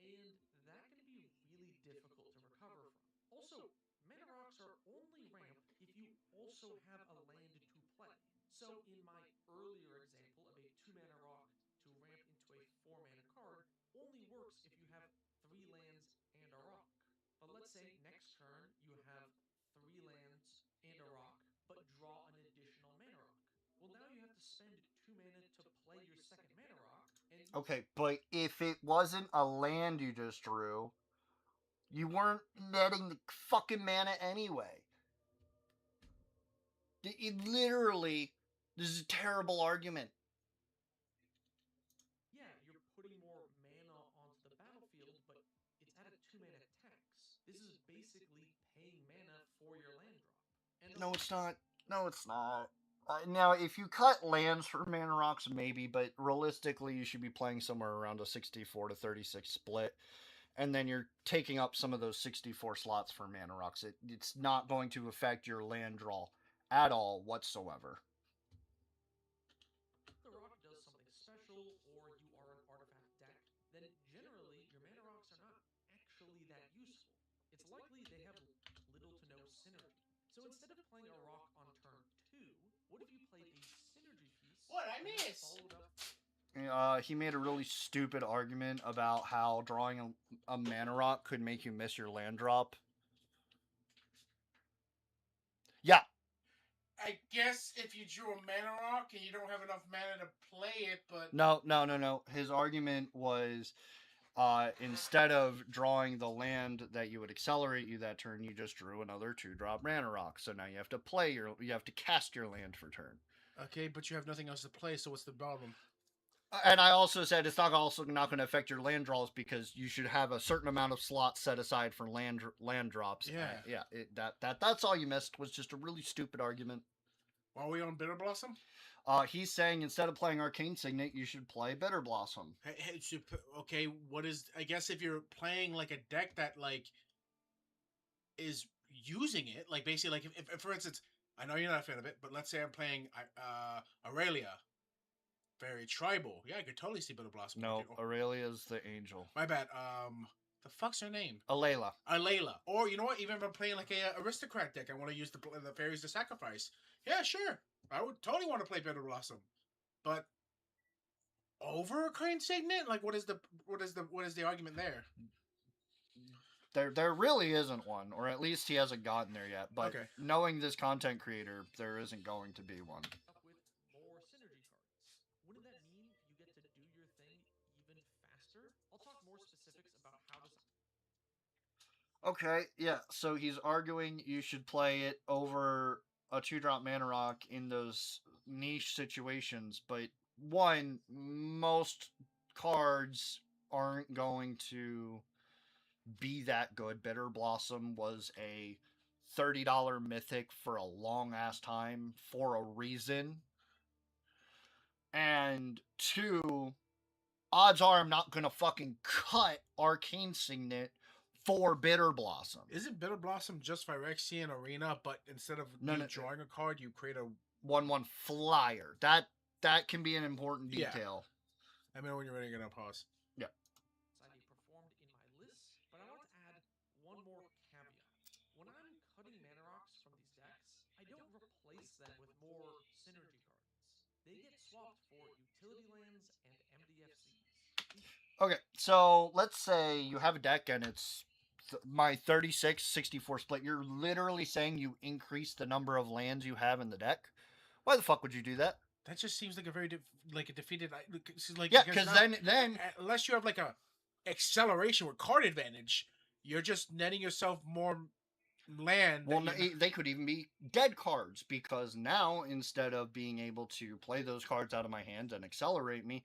and that can be really difficult to recover from. Also, mana rocks are only ramp if you also have a land to play. So in my earlier example of a 2-mana rock to ramp into a 4-mana card, only works if you have 3 lands and a rock. But let's say next turn you have 3 lands and a rock, but draw an additional mana rock. Well, now you have to spend 2 mana to play your second mana rock. And okay, but if it wasn't a land you just drew, you weren't netting the fucking mana anyway. It literally, this is a terrible argument. basically paying mana for your land drop. And No, it's not. No, it's not. Now, if you cut lands for mana rocks, maybe, but realistically, you should be playing somewhere around a 64 to 36 split, and then you're taking up some of those 64 slots for mana rocks. It's not going to affect your land draw at all whatsoever. if the rock does something special or you are an artifact deck, then generally your mana rocks are not actually that useful. It's likely they have little to no synergy. So instead of playing a rock on turn 2, what if you played a synergy piece What I and then missed? followed up? He made a really stupid argument about how drawing a mana rock could make you miss your land drop. Yeah. I guess if you drew a mana rock and you don't have enough mana to play it, but No. His argument was instead of drawing the land that you would accelerate you that turn, you just drew another 2-drop mana rock. So now you have to cast your land for turn. okay, but you have nothing else to play, so what's the problem? And I also said it's not going to affect your land draws because you should have a certain amount of slots set aside for land drops. Yeah. That's all you missed was just a really stupid argument. Are we on Bitter Blossom? He's saying instead of playing Arcane Signet, you should play Bitter Blossom. Okay, what is? I guess if you're playing like a deck that like is using it, like basically, like if for instance, I know you're not a fan of it, but let's say I'm playing Aurelia, very tribal. Yeah, I could totally see Bitter Blossom. No, Aurelia's the angel. My bad. The fuck's her name? Alayla. Or you know what? Even if I'm playing like a aristocrat deck, I want to use the fairies to sacrifice. Yeah, sure. I would totally want to play Bitter Blossom, but over a Crane Signet, like what is the argument there? There really isn't one, or at least he hasn't gotten there yet. But Okay. knowing this content creator, there isn't going to be one. With more synergy cards. Wouldn't that mean you get to do your thing even faster? I'll talk more specifics about how this. Okay, yeah. So he's arguing you should play it over a 2-drop mana rock in those niche situations, but one, most cards aren't going to be that good. Bitter Blossom was a $30 mythic for a long ass time for a reason. And two, odds are I'm not gonna fucking cut Arcane Signet for Bitter Blossom. Isn't Bitter Blossom just Phyrexian Arena, but instead of drawing a card, you create a 1/1 flyer? That can be an important detail. Yeah. Let me know when you're ready. Gonna pause. Yeah. I performed in my list, but I want to add one more caveat. When I'm cutting mana rocks from these decks, I don't replace them with more synergy cards. They get swapped for utility lands and MDFCs. Okay, so let's say you have a deck and it's my 36-64 split. You're literally saying you increase the number of lands you have in the deck. Why the fuck would you do that? That just seems like a very like a defeated. Like yeah, because then unless you have like a acceleration with card advantage, you're just netting yourself more land. Well, they could even be dead cards because now instead of being able to play those cards out of my hand and accelerate me,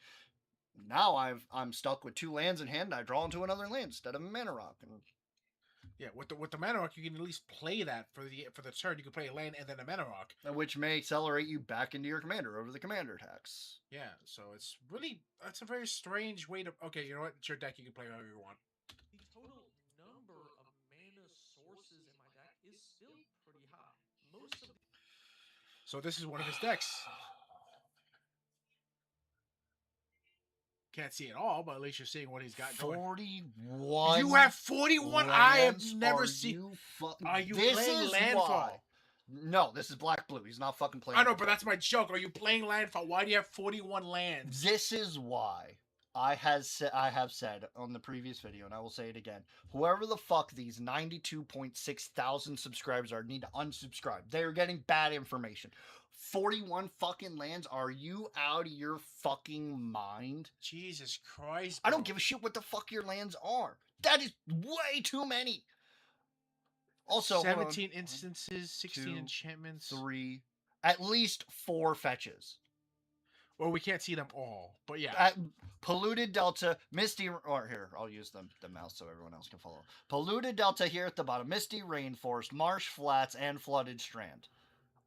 now I'm stuck with 2 lands in hand. And I draw into another land instead of a mana rock. And yeah, with the mana rock, you can at least play that for the turn. You can play a land and then a mana rock, which may accelerate you back into your commander over the commander attacks. Yeah, so that's a very strange way to. Okay, you know what? It's your deck. You can play however you want. The total number of mana sources in my deck is still pretty high. Most of. So this is one of his decks. Can't see it all, but at least you're seeing what he's got 41. You have 41. I have never seen. Are you playing Landfall? No, this is black blue. He's not fucking playing. I know, but that's my joke. Are you playing Landfall? Why do you have 41 lands? This is why I have said on the previous video, and I will say it again. Whoever the fuck these 92.6 thousand subscribers are need to unsubscribe. They're getting bad information. 41 fucking lands? Are you out of your fucking mind? Jesus Christ, bro. I don't give a shit what the fuck your lands are. That is way too many. Also, 17 instances, 16 enchantments. 3, at least 4 fetches. Well, we can't see them all, but yeah. Polluted Delta, Misty, or here, I'll use the mouse so everyone else can follow. Polluted Delta here at the bottom, Misty Rainforest, Marsh Flats, and Flooded Strand.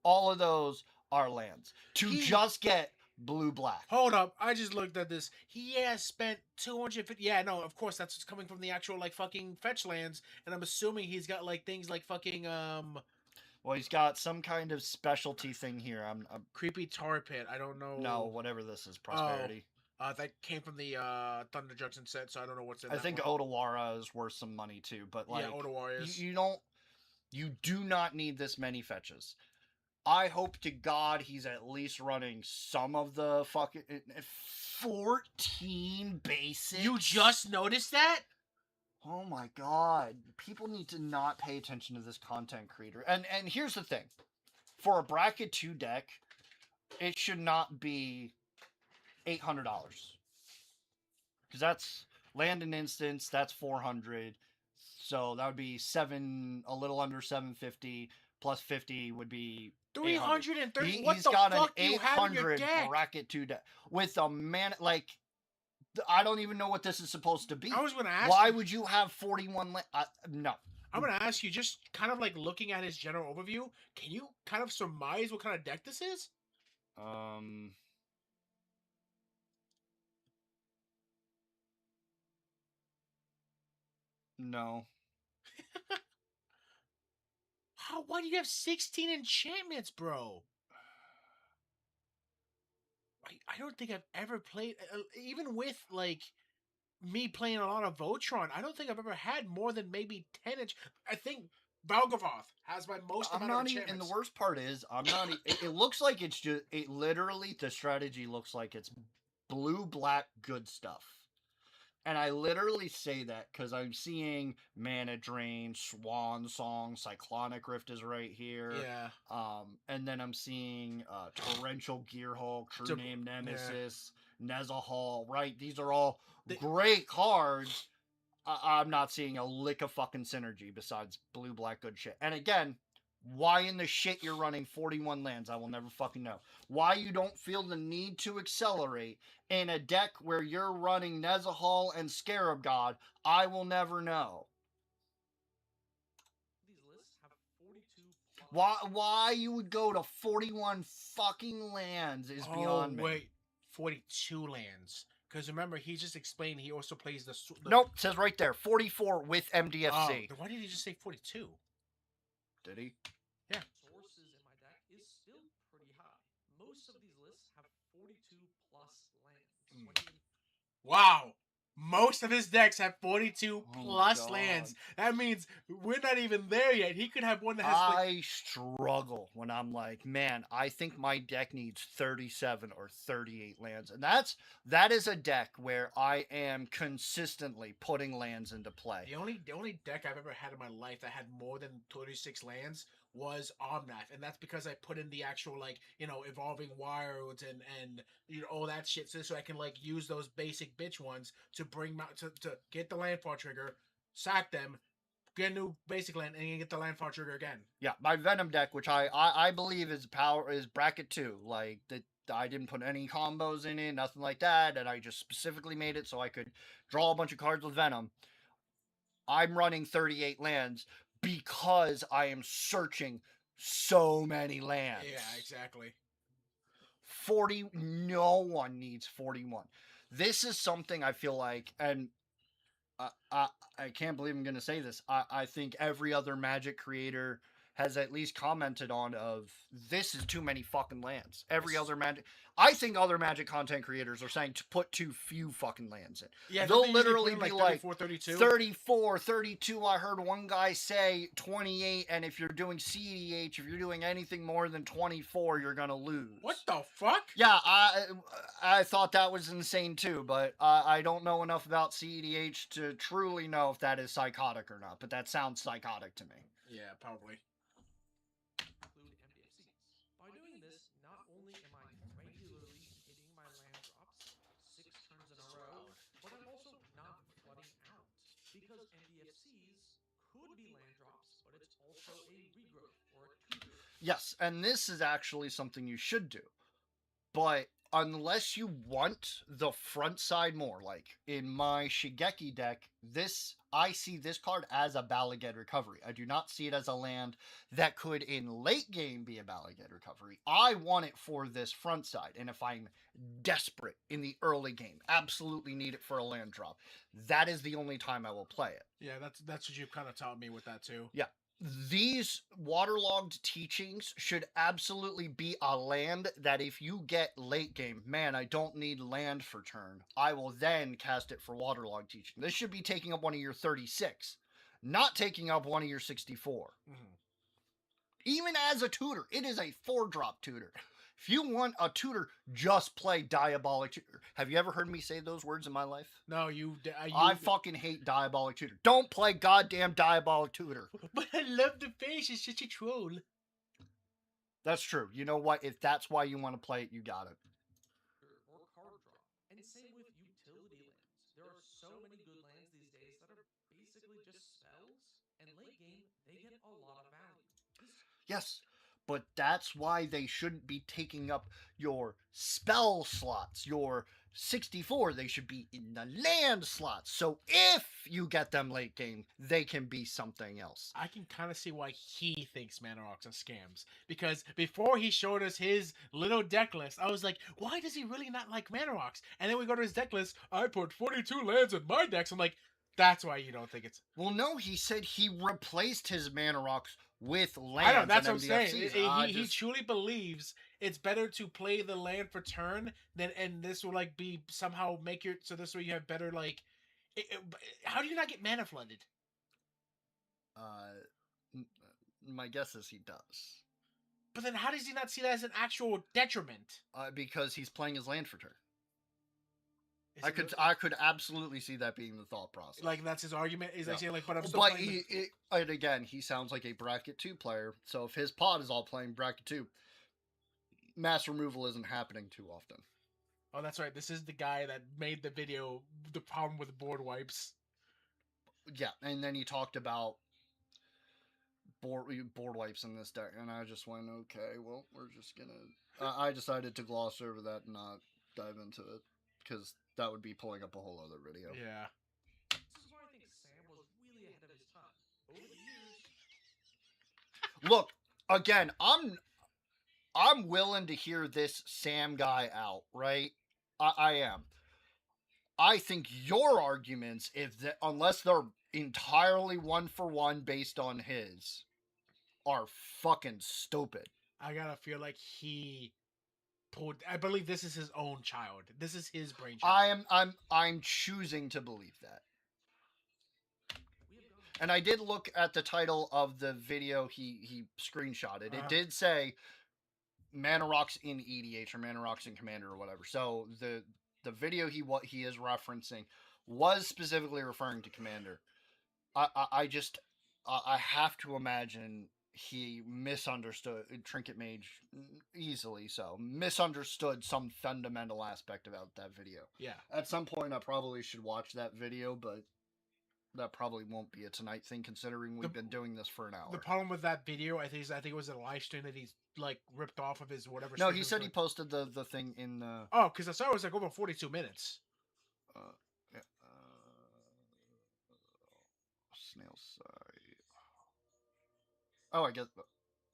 All of those are lands. To just get blue-black. Hold up, I just looked at this. He has spent 250. Yeah, no, of course that's what's coming from the actual like fucking fetch lands, and I'm assuming he's got like things like fucking Well, he's got some kind of specialty thing here. I'm creepy tar pit. I don't know. No, whatever this is, prosperity. That came from the Thunder Judson set, so I don't know what's in. I think Otawara is worth some money too, but like, yeah, Otawara is. You do not need this many fetches. I hope to God he's at least running some of the fucking 14 basics. You just noticed that? Oh my God. People need to not pay attention to this content creator. And here's the thing. For a bracket 2 deck, it should not be $800. Because that's land and instance, that's 400. So that would be a little under 750 plus 50 would be 330. What he's the got fuck an you have in your 800 deck? bracket 2 deck with a man like I don't even know what this is supposed to be. I was going to ask. Why would you have 41? No. I'm going to ask you, just kind of like looking at his general overview, can you kind of surmise what kind of deck this is? No. Why do you have 16 enchantments, bro? I don't think I've ever played, even with like me playing a lot of Voltron, I don't think I've ever had more than maybe 10 inch. I think Valgavoth has my most amount of enchantments. And the worst part is, I'm not. It looks like it's just. It literally, the strategy looks like it's blue, black, good stuff. And I literally say that because I'm seeing Mana Drain, Swan Song, Cyclonic Rift is right here. Yeah. And then I'm seeing Torrential Gearhulk, True Name Nemesis, Nezahal, right? These are all great cards. I'm not seeing a lick of fucking synergy besides blue, black, good shit. And again, why in the shit you're running 41 lands, I will never fucking know. Why you don't feel the need to accelerate in a deck where you're running Nezahal and Scarab God, I will never know. These lists have 42 Why you would go to 41 fucking lands is beyond me. Wait, 42 lands. Because remember, he just explained he also plays the Nope, it says right there, 44 with MDFC. Why did he just say 42? Did he? Yeah. Sources in my deck is still pretty high. Most of these lists have 42 plus lands. Wow. Most of his decks have 42 plus lands. That means we're not even there yet. He could have one that has I struggle when I'm like, man, I think my deck needs 37 or 38 lands. And that is a deck where I am consistently putting lands into play. The only deck I've ever had in my life that had more than 36 lands was Omnath, and that's because I put in the actual like, evolving wilds and all that shit so I can like use those basic bitch ones to bring to get the landfall trigger, sack them, get a new basic land, and get the landfall trigger again. Yeah, my Venom deck, which I believe is bracket 2, like that. I didn't put any combos in it, nothing like that, and I just specifically made it so I could draw a bunch of cards with Venom. I'm running 38 lands because I am searching so many lands. Yeah, exactly. 40, no one needs 41. This is something I feel like, and I can't believe I'm going to say this, I think every other Magic creator has at least commented on of, this is too many fucking lands. I think other Magic content creators are saying to put too few fucking lands in. Yeah, they'll literally be like 32. 34, 32. I heard one guy say 28, and if you're doing CEDH, if you're doing anything more than 24, you're gonna lose. What the fuck? Yeah, I thought that was insane too, but I don't know enough about CEDH to truly know if that is psychotic or not, but that sounds psychotic to me. Yeah, probably. Include MDFCs. By doing this, not only am I regularly hitting my land drops 6 turns in a row, but I'm also not flooding out. Because MDFCs could be land drops, but it's also a regrowth or a tutor. Yes, and this is actually something you should do. But unless you want the front side more, like in my Shigeki deck, I see this card as a Balaged Recovery. I do not see it as a land that could in late game be a Balaged Recovery. I want it for this front side, and if I'm desperate in the early game, absolutely need it for a land drop, that is the only time I will play it. Yeah, that's what you've kind of taught me with that too. Yeah. These waterlogged teachings should absolutely be a land that if you get late game, man, I don't need land for turn, I will then cast it for waterlogged teaching. This should be taking up one of your 36, not taking up one of your 64. Mm-hmm. Even as a tutor, it is a 4-drop tutor. If you want a tutor, just play Diabolic Tutor. Have you ever heard me say those words in my life? No, I fucking hate Diabolic Tutor. Don't play goddamn Diabolic Tutor. But I love the face. It's such a troll. That's true. You know what? If that's why you want to play it, you got it. Or card draw. And same with utility lands. There are so many good lands these days that are basically just spells, and late game, they get a lot of value. Yes, but that's why they shouldn't be taking up your spell slots, your 64. They should be in the land slots. So if you get them late game, they can be something else. I can kind of see why he thinks Mana Rocks are scams. Because before he showed us his little deck list, I was like, why does he really not like Mana Rocks? And then we go to his deck list, I put 42 lands in my decks. I'm like, that's why you don't think it's... Well, no, he said he replaced his Mana Rocks with lands. I know, that's what I'm MDFCs. saying. He truly believes it's better to play the land for turn than, and this will like be somehow make your, so this way you have better like, how do you not get mana flooded? My guess is he does. But then how does he not see that as an actual detriment? Because he's playing his land for turn. Is I it could really- I could absolutely see that being the thought process. like that's his argument. Is Yeah. like saying like, but I'm still But playing. and again, he sounds like a bracket 2 player. So if his pod is all playing bracket 2, mass removal isn't happening too often. Oh, that's right. This is the guy that made the video. The problem with board wipes. Yeah, and then he talked about board wipes in this deck, and I just went, okay, well, we're just gonna. I decided to gloss over that and not dive into it because that would be pulling up a whole other video. Yeah. This is why I think Sam was really ahead of his time. Over the years, Look, again, I'm willing to hear this Sam guy out, right? I am. I think your arguments, unless they're entirely one for one based on his, are fucking stupid. I gotta feel like he pulled. I believe this is his own child. This is his brainchild. I'm choosing to believe that. we have gone And I did look at the title of the video he screenshotted. It Uh-huh. did say Mana Rocks in EDH or Mana Rocks in Commander or whatever. So the video he is referencing was specifically referring to Commander. I just have to imagine he misunderstood Trinket Mage easily. So misunderstood some fundamental aspect about that video. Yeah. At some point, I probably should watch that video, but that probably won't be a tonight thing, considering we've been doing this for an hour. The problem with that video, I think it was a live stream that he's like ripped off of his whatever. No, stream he it was said he like- posted the thing in the. Oh, because I saw it was like over 42 minutes. Yeah, snail side. Oh, I guess.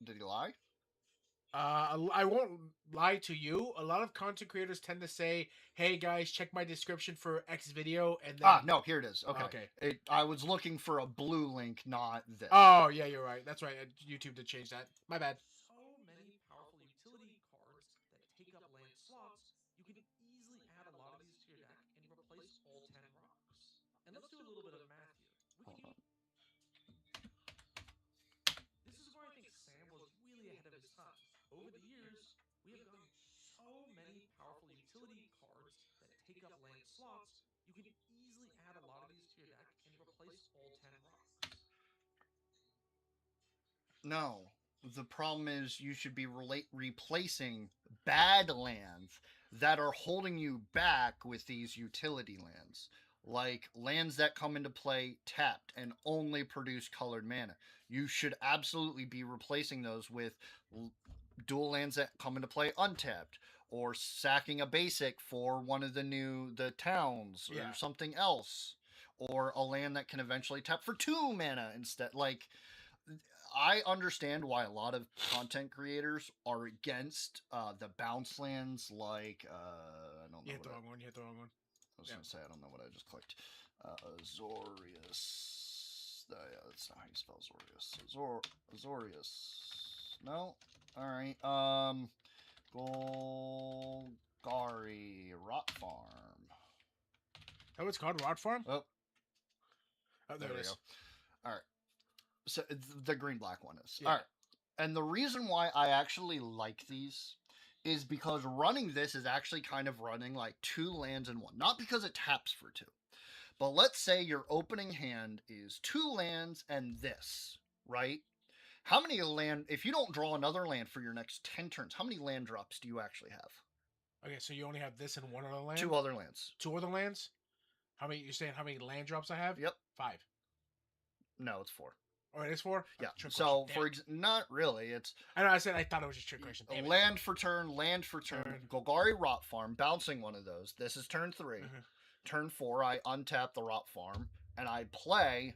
Did he lie? I won't lie to you. A lot of content creators tend to say, "Hey guys, check my description for X video," and then No, here it is. Okay. Okay. I was looking for a blue link, not this. Oh yeah, you're right. That's right. YouTube did change that. My bad. so many powerful utility cards that take up land slots, you can easily add a lot of these to your deck and replace all 10 rocks. And let's do a little bit of math here. This is where I think Sam was really ahead of his time. Over the years, we have gotten so many powerful utility cards that take up land slots, you can easily add a lot of these to your deck and replace all 10 rocks. No. The problem is you should be replacing bad lands that are holding you back with these utility lands. Like lands that come into play tapped and only produce colored mana. You should absolutely be replacing those with dual lands that come into play untapped. or sacking a basic for one of the towns or Yeah. something else, or a land that can eventually tap for 2 mana instead. Like, I understand why a lot of content creators are against the bounce lands. Like, I don't know. You hit the wrong one. You hit the wrong one. I was gonna say I don't know what I just clicked. Azorius. Yeah, that's not how you spell Azorius. Azorius. No. All right. Golgari Rot Farm. Oh, it's called Rod Farm. Oh, There it we is. go. All right. So the green black one is. Yeah. All right. And the reason why I actually like these is because running this is actually kind of running like 2 lands in one. Not because it taps for 2. But let's say your opening hand is 2 lands and this, right? How many land, if you don't draw another land for your next 10 turns, how many land drops do you actually have? Okay, so you only have this and one other land? 2 other lands. 2 other lands? How many, you're saying how many land drops I have? Yep. 5. No, it's 4. Oh, it is 4? Yeah. Trick So, question. not really. It's I know, I thought it was just a trick question. Damn it. land for turn, Golgari Rot Farm, bouncing one of those. This is turn 3. Mhm. Turn 4, I untap the Rot Farm, and I play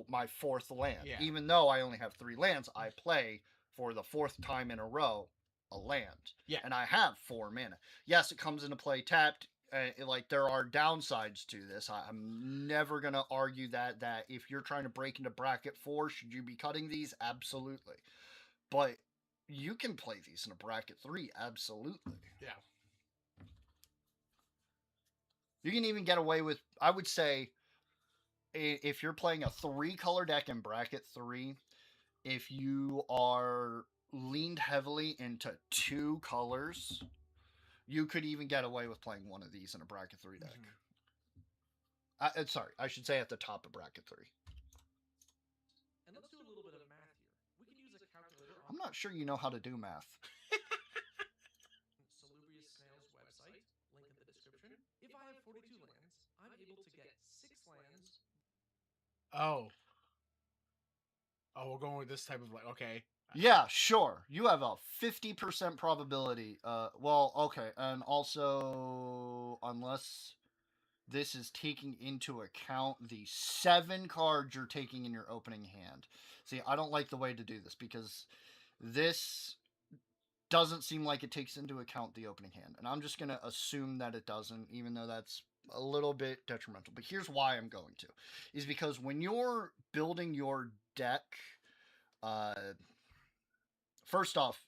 my 4th land. Yeah. Even though I only have 3 lands, I play for the 4th time in a row a land. Yeah. And I have 4 mana. Yes, it comes into play tapped. Like, there are downsides to this. I'm never going to argue that if you're trying to break into bracket 4, should you be cutting these? Absolutely. But you can play these in a bracket 3. Absolutely. Yeah. You can even get away with, I would say, if you're playing a 3-color deck in bracket 3, if you are leaned heavily into 2 colors, you could even get away with playing one of these in a bracket 3 deck. Mm-hmm. Sorry, I should say at the top of bracket 3. And let's do a little bit of math here. We can use a calculator on I'm not sure you know how to do math. Salubrious Snail's website, link in the description. If I have 42 lands, I'm able to get 6 lands. Oh. Oh, we're going with this type of, like, okay. Yeah, sure. You have a 50% probability. Well, okay. And also, unless this is taking into account the 7 cards you're taking in your opening hand. See, I don't like the way to do this because this doesn't seem like it takes into account the opening hand. And I'm just going to assume that it doesn't, even though that's a little bit detrimental. But here's why I'm going to. Is because when you're building your deck, first off,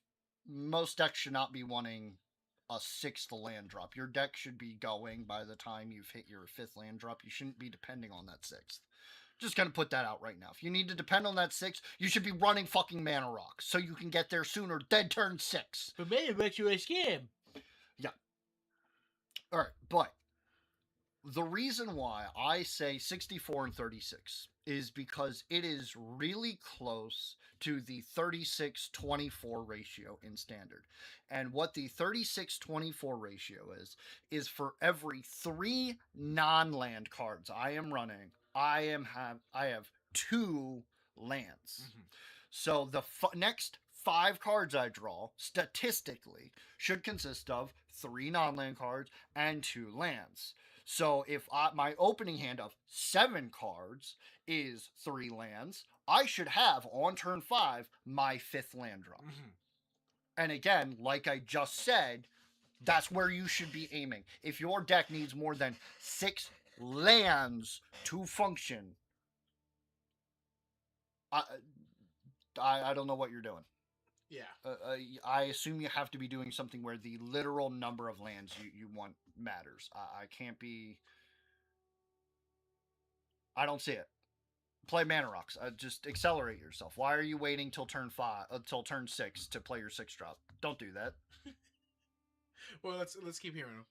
most decks should not be wanting a 6th land drop. Your deck should be going by the time you've hit your 5th land drop. You shouldn't be depending on that 6th. Just gonna put that out right now. If you need to depend on that 6th, you should be running fucking Mana Rocs so you can get there sooner than turn 6. But maybe makes you a scam. Yeah. Alright, but the reason why I say 64 and 36 is because it is really close to the 36-24 ratio in standard. And what the 36-24 ratio is for every 3 non-land cards I am running, I have 2 lands. Mm-hmm. So the next 5 cards I draw, statistically, should consist of 3 non-land cards and 2 lands. So if my opening hand of 7 cards is 3 lands, I should have, on turn 5, my 5th land drop. Mm-hmm. And again, like I just said, that's where you should be aiming. If your deck needs more than 6 lands to function, I don't know what you're doing. Yeah. I assume you have to be doing something where the literal number of lands you want matters. I can't be... I don't see it. Play Mana Rocs. Just accelerate yourself. Why are you waiting till turn 6 to play your 6 drop? Don't do that. Well, let's keep hearing them.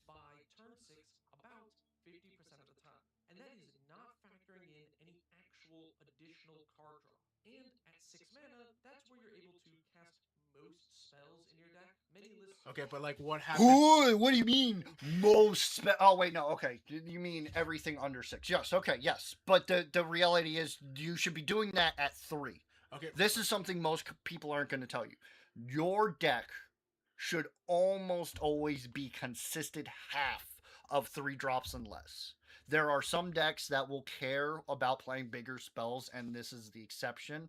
By turn 6, about 50% of the time. And that is not factoring in any actual additional card draw. And at 6 mana, that's where you're able to cast most spells in your deck. Many lists... Okay, but like what happens? Ooh, what do you mean most oh wait, no, okay. You mean everything under 6. Yes, okay, yes. But the reality is you should be doing that at 3. Okay. This is something most people aren't going to tell you. Your deck should almost always be consistent half of 3 drops and less. There are some decks that will care about playing bigger spells, and this is the exception.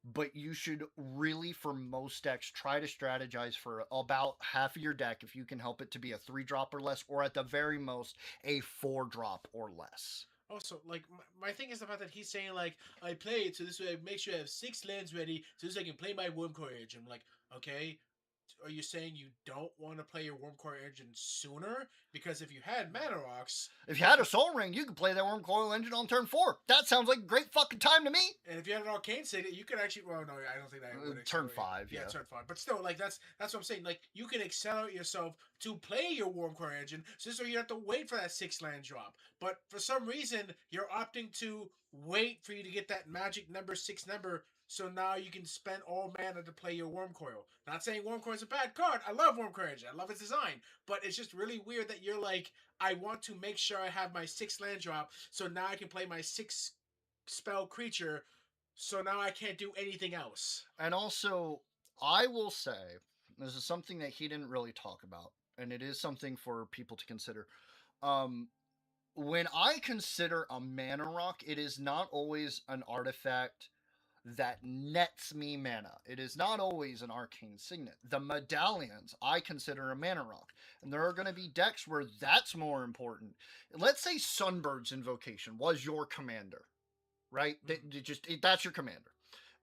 But you should really, for most decks, try to strategize for about half of your deck if you can help it to be a 3 drop or less, or at the very most, a 4 drop or less. Also, like, my thing is the fact that he's saying, like, I play it so this way I make sure I have 6 lands ready so this I can play my Wormcore Edge. I'm like, okay, are you saying you don't want to play your Wormcore Engine sooner? Because if you had Mana Rocks... If you had a Soul Ring, you could play that Wormcoil Engine on turn 4. That sounds like a great fucking time to me. And if you had an Arcane Signet, you could actually... Well, no, I don't think that would turn 5, yeah. Turn 5. But still, like, that's what I'm saying. Like, you can accelerate yourself to play your Wormcore Engine so you have to wait for that 6 land drop. But for some reason, you're opting to wait for you to get that magic number 6 number, so now you can spend all mana to play your Wormcoil. Not saying Wormcoil is a bad card. I love Wormcoil Engine. I love its design. But it's just really weird that you're like, I want to make sure I have my 6 land drop, so now I can play my 6 spell creature, so now I can't do anything else. And also, I will say, this is something that he didn't really talk about, and it is something for people to consider. When I consider a Mana Rock, it is not always an artifact that nets me mana. It is not always an Arcane Signet. The Medallions, I consider a Mana Rock. And there are going to be decks where that's more important. Let's say Sunbird's Invocation was your commander, right? That's your commander.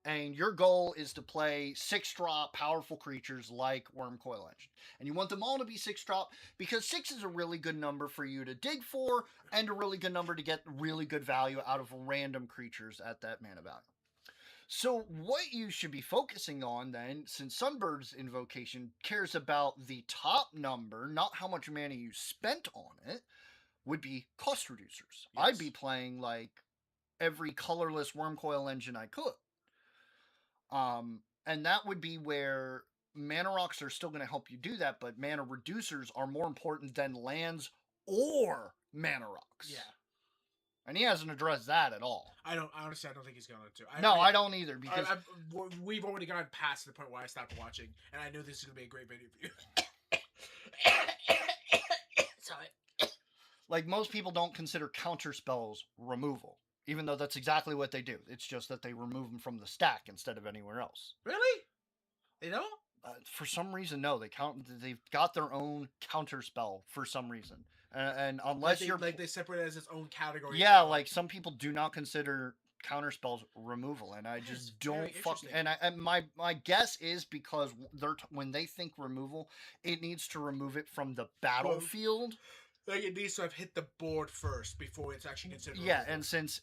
And your goal is to play 6-drop powerful creatures like Wormcoil Engine. And you want them all to be 6-drop because 6 is a really good number for you to dig for and a really good number to get really good value out of random creatures at that mana value. So what you should be focusing on then, since Sunbird's Invocation cares about the top number, not how much mana you spent on it, would be cost reducers. Yes. I'd be playing like every colorless Wormcoil Engine I could. And that would be where Mana Rocks are still going to help you do that, but mana reducers are more important than lands or Mana Rocks. Yeah. And he hasn't addressed that at all. Honestly, I don't think he's going to. I don't either, because we've already gotten past the point where I stopped watching, and I knew this was going to be a great video for you. Sorry. Like, most people don't consider counter spells removal, even though that's exactly what they do. It's just that they remove them from the stack instead of anywhere else. Really? They don't? For some reason, no. They've got their own counter spell for some reason. And unless they separate it as its own category. Yeah, like some people do not consider counter spells removal, and I just don't and my guess is because when they think removal, it needs to remove it from the battlefield. Like it needs to have hit the board first before it's actually considered. Yeah, removal. And since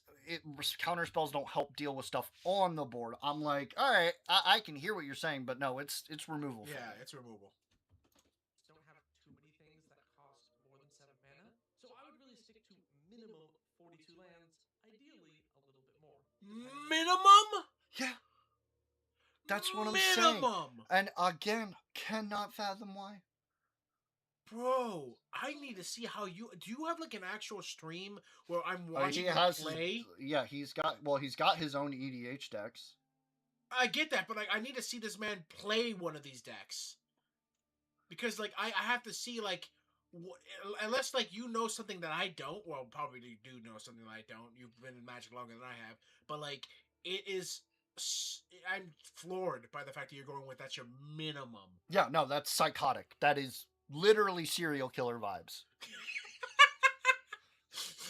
counter spells don't help deal with stuff on the board, I'm like, all right, I can hear what you're saying, but no, it's removal. Yeah, it's removal. Don't have too many things that cost more than 7 mana, so I would really stick to minimum 42 lands, ideally a little bit more. Minimum? Yeah. That's what I'm saying. And again, cannot fathom why. Bro, I need to see how do you have like an actual stream where I'm watching him play? He's got his own EDH decks. I get that, but like I need to see this man play one of these decks. Because like I have to see like unless like you know something that I don't, well probably you do know something that I don't. You've been in Magic longer than I have, but like I'm floored by the fact that you're going with that's your minimum. Yeah, no, that's psychotic. That is literally serial killer vibes.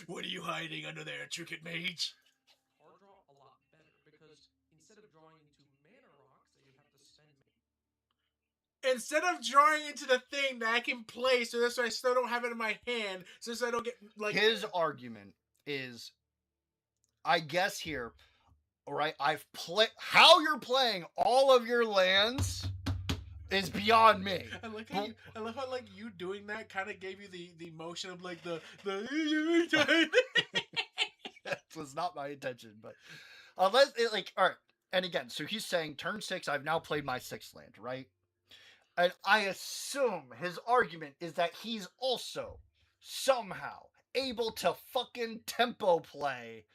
What are you hiding under there, Trinket Mage? Card draw a lot better because instead of drawing into Mana Rocks that you have to spend. Instead of drawing into the thing that I can play, so this way I still don't have it in my hand, so this I don't get like. His argument is, I guess here, all right, how you're playing all of your lands is beyond me. I love how like you doing that kind of gave you the emotion of like the That was not my intention, but unless like all right. And again, so he's saying turn 6, I've now played my 6th land, right? And I assume his argument is that he's also somehow able to fucking tempo play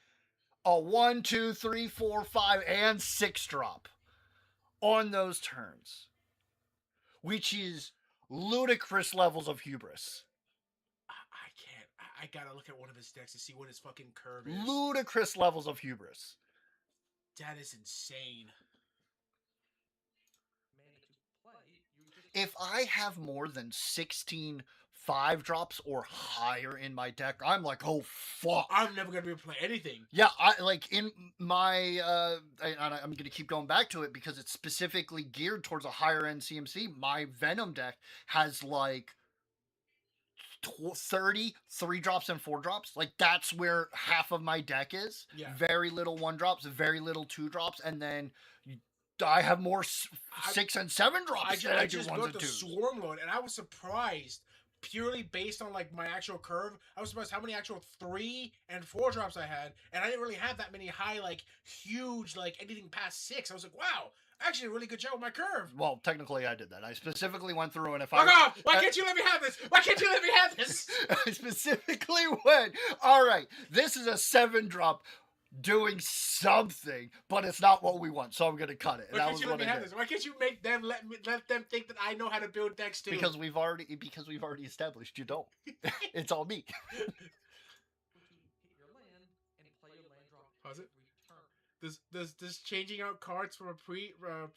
a 1, 2, 3, 4, 5, and 6 drop on those turns. which is ludicrous levels of hubris. I can't. I gotta look at one of his decks to see what his fucking curve is. Ludicrous levels of hubris. That is insane. Mana to play, you just If I have more than 16 5-drops or higher in my deck, I'm like, oh fuck. I'm never gonna be able to play anything. Yeah, I like in my and I'm gonna keep going back to it because it's specifically geared towards a higher end CMC. My Venom deck has like 30 3-drops and 4-drops. Like that's where half of my deck is. Yeah. Very little 1-drops, very little 2-drops, and then I have more 6 and 7-drops. I just built the Swarm Lord, and I was surprised purely based on like my actual curve. I was surprised how many actual 3 and 4-drops I had, and I didn't really have that many high, like huge, like anything past 6. I was like, wow, actually a really good job with my curve. Well, technically, I did that. I specifically went through, and if Fuck off! Why can't you let me have this? Why can't you let me have this? I specifically went, all right, this is a 7-drop doing something, but it's not what we want, so I'm gonna cut it. And Why can't you let me have this? Why can't you make them let them think that I know how to build decks too? Because we've already established you don't. It's all me. hit your land and play your land drop. How's it? Return. Does changing out cards from a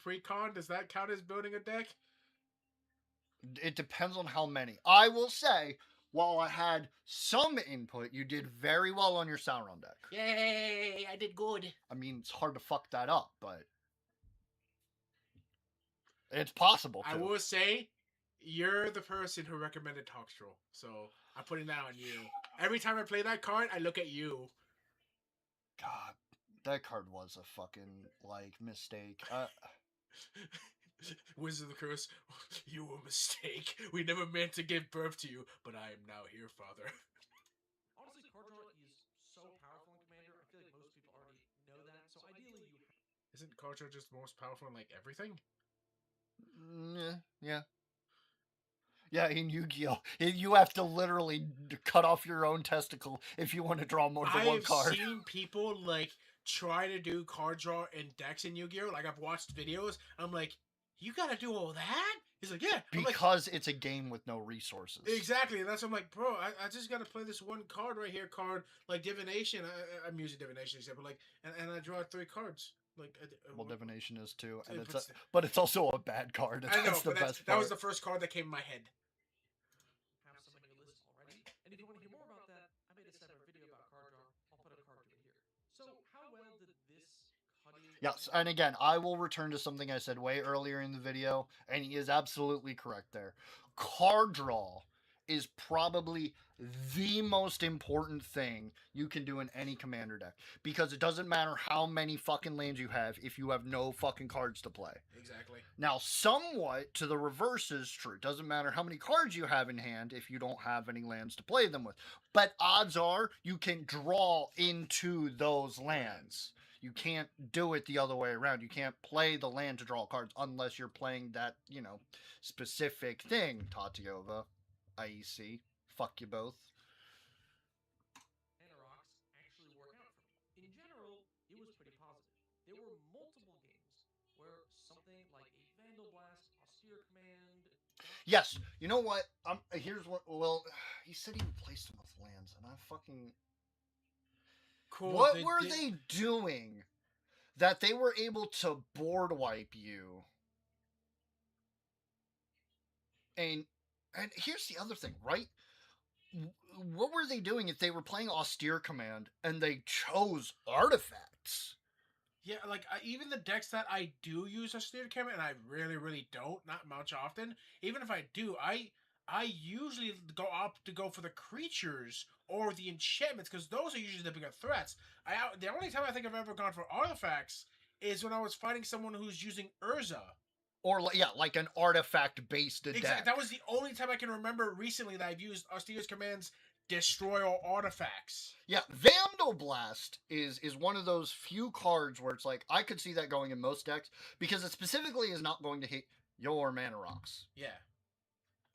pre-con, does that count as building a deck? It depends on how many. I will say, while I had some input, you did very well on your Sauron deck. Yay! I did good. I mean, it's hard to fuck that up, but it's possible to. I will say, you're the person who recommended Toxtrol, so I'm putting that on you. Every time I play that card, I look at you. God, that card was a fucking, like, mistake. Wizard of the Curse, you were a mistake. We never meant to give birth to you, but I am now here, Father. Honestly, card draw is so powerful in Commander. I feel like most people already know that. So ideally, you Isn't card draw just most powerful in, like, everything? Yeah. Yeah, in Yu-Gi-Oh! You have to literally cut off your own testicle if you want to draw more than one card. I've seen people, like, try to do card draw in decks in Yu-Gi-Oh! Like, I've watched videos. I'm like, you gotta do all that? He's like, yeah. Because it's a game with no resources. Exactly. And that's I'm like, bro, I just gotta play this one card right here, like Divination. I'm using Divination example, like, and I draw 3 cards. Like, well, Divination is too, and but but it's also a bad card. I know, that's the but best that part. was the first card that came in my head. have some on your list already. And if you want to hear more about that, I made a separate video about card draw. I'll put a card to it here. So how well did this cutting? Yes, and again, I will return to something I said way earlier in the video, and he is absolutely correct there. Card draw is probably the most important thing you can do in any commander deck, because it doesn't matter how many fucking lands you have if you have no fucking cards to play. Exactly. Now, somewhat to the reverse is true. It doesn't matter how many cards you have in hand if you don't have any lands to play them with. But odds are you can draw into those lands. You can't do it the other way around. You can't play the land to draw cards unless you're playing that, specific thing. Tatiova, IEC, fuck you both. And Rocs actually work out for me. In general, it was pretty positive. There were multiple games where something like a Vandal Blast, Austere Command. Yes, you know what? Here's what. Well, he said he replaced them with lands, and I fucking. Cool. What were they doing that they were able to board wipe you? And here's the other thing, right? What were they doing if they were playing Austere Command and they chose artifacts? Yeah, like even the decks that I do use Austere Command, and I really, really don't, not much often. Even if I do, I usually go for the creatures or the enchantments, because those are usually the bigger threats. The only time I think I've ever gone for artifacts is when I was fighting someone who's using Urza. Or, like an artifact-based deck. Exactly. That was the only time I can remember recently that I've used Austere Command's destroy all artifacts. Yeah, Vandal Blast is one of those few cards where it's like, I could see that going in most decks, because it specifically is not going to hit your mana Rocs. Yeah.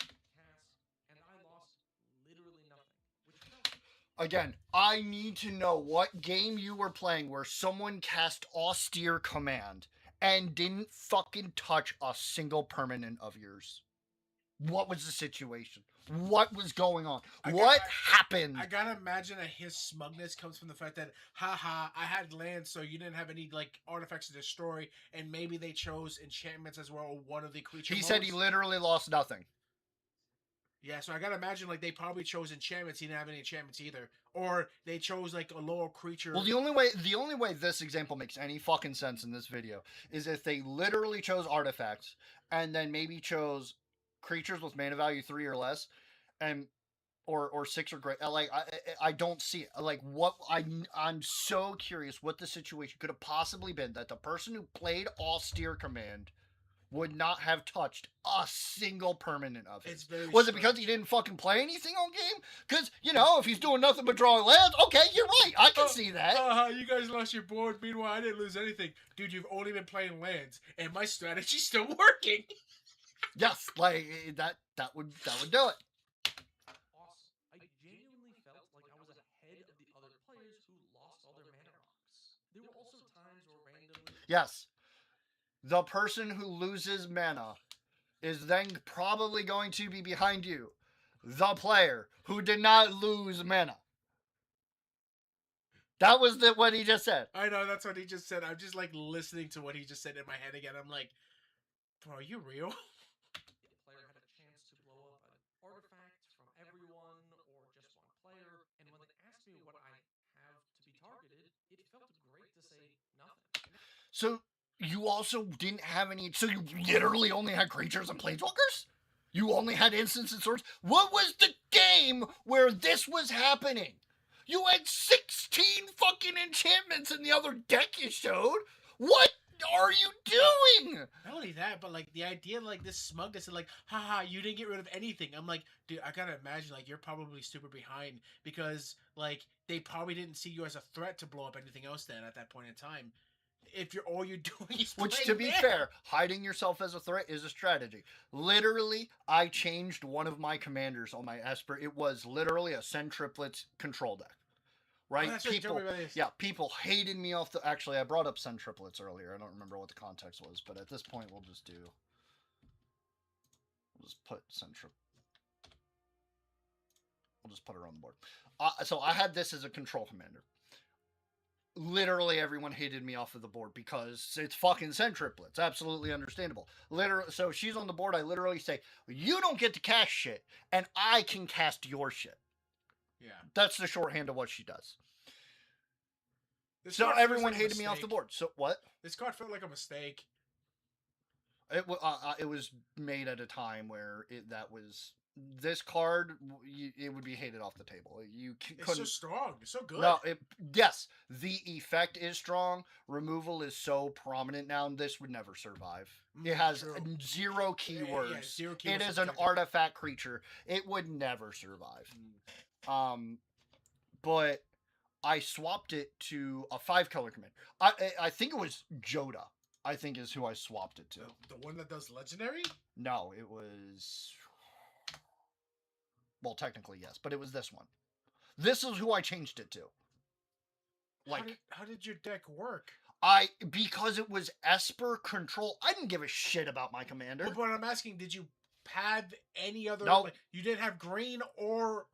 And I lost literally nothing. Which felt Again, I need to know what game you were playing where someone cast Austere Command and didn't fucking touch a single permanent of yours. What was the situation? What was going on? What happened? I gotta imagine that his smugness comes from the fact that, haha, I had land, so you didn't have any like artifacts to destroy, and maybe they chose enchantments as well, or one of the creature He modes. said he literally lost nothing. Yeah, so I gotta imagine like they probably chose enchantments. He didn't have any enchantments either, or they chose like a lower creature. Well, the only way this example makes any fucking sense in this video is if they literally chose artifacts and then maybe chose creatures with mana value 3 or less, and or 6 or greater. Like I don't see it. Like what I'm so curious what the situation could have possibly been that the person who played Austere Command would not have touched a single permanent of it. Was it because he didn't fucking play anything on game? Because, you know, if he's doing nothing but drawing lands, okay, you're right. I can see that. You guys lost your board. Meanwhile, I didn't lose anything. Dude, you've only been playing lands, and my strategy's still working. Yes, like, that would do it. I genuinely felt like I was ahead of the other players who lost all their mana rocks. There were also times where randomly... Yes. The person who loses mana is then probably going to be behind you. The player who did not lose mana. That was what he just said. I know, that's what he just said. I'm just like listening to what he just said in my head again. I'm like, bro, are you real? The player had a chance to blow up an artifact from everyone or just one player, and when they asked me what I have to be targeted, it felt great to say nothing. So you also didn't have any. So you literally only had creatures and planeswalkers? You only had instants and swords? What was the game where this was happening? You had 16 fucking enchantments in the other deck you showed. What are you doing? Not only that, but like the idea of like this smugness and like, haha, you didn't get rid of anything. I'm like, dude, I gotta imagine like you're probably super behind because like they probably didn't see you as a threat to blow up anything else then at that point in time. If you're all you're doing is which, to be fair, hiding yourself as a threat is a strategy. Literally, I changed one of my commanders on my Esper. It was literally a Send Triplets control deck. Right? Oh, people hated me off the... Actually, I brought up Send Triplets earlier. I don't remember what the context was, but at this point, we'll just put Send Triplets. We'll just put her on the board. So I had this as a control commander. Literally everyone hated me off of the board because it's fucking Send Triplets. Absolutely understandable. Literally, so she's on the board. I literally say, you don't get to cast shit, and I can cast your shit. Yeah. That's the shorthand of what she does. So everyone hated me off the board. So what? This card felt like a mistake. It was made at a time where this card, it would be hated off the table. It's so strong. It's so good. No, yes, the effect is strong. Removal is so prominent now, and this would never survive. It has 0 keywords. Yeah, 0 keywords. It is an artifact creature. It would never survive. But I swapped it to a 5-color command. I think it was Joda. I think is who I swapped it to. The one that does legendary? No, it was... Well, technically, yes, but it was this one. This is who I changed it to. Like, how did your deck work? Because it was Esper control. I didn't give a shit about my commander. But I'm asking, did you pad any other? Nope. Like, you didn't have green or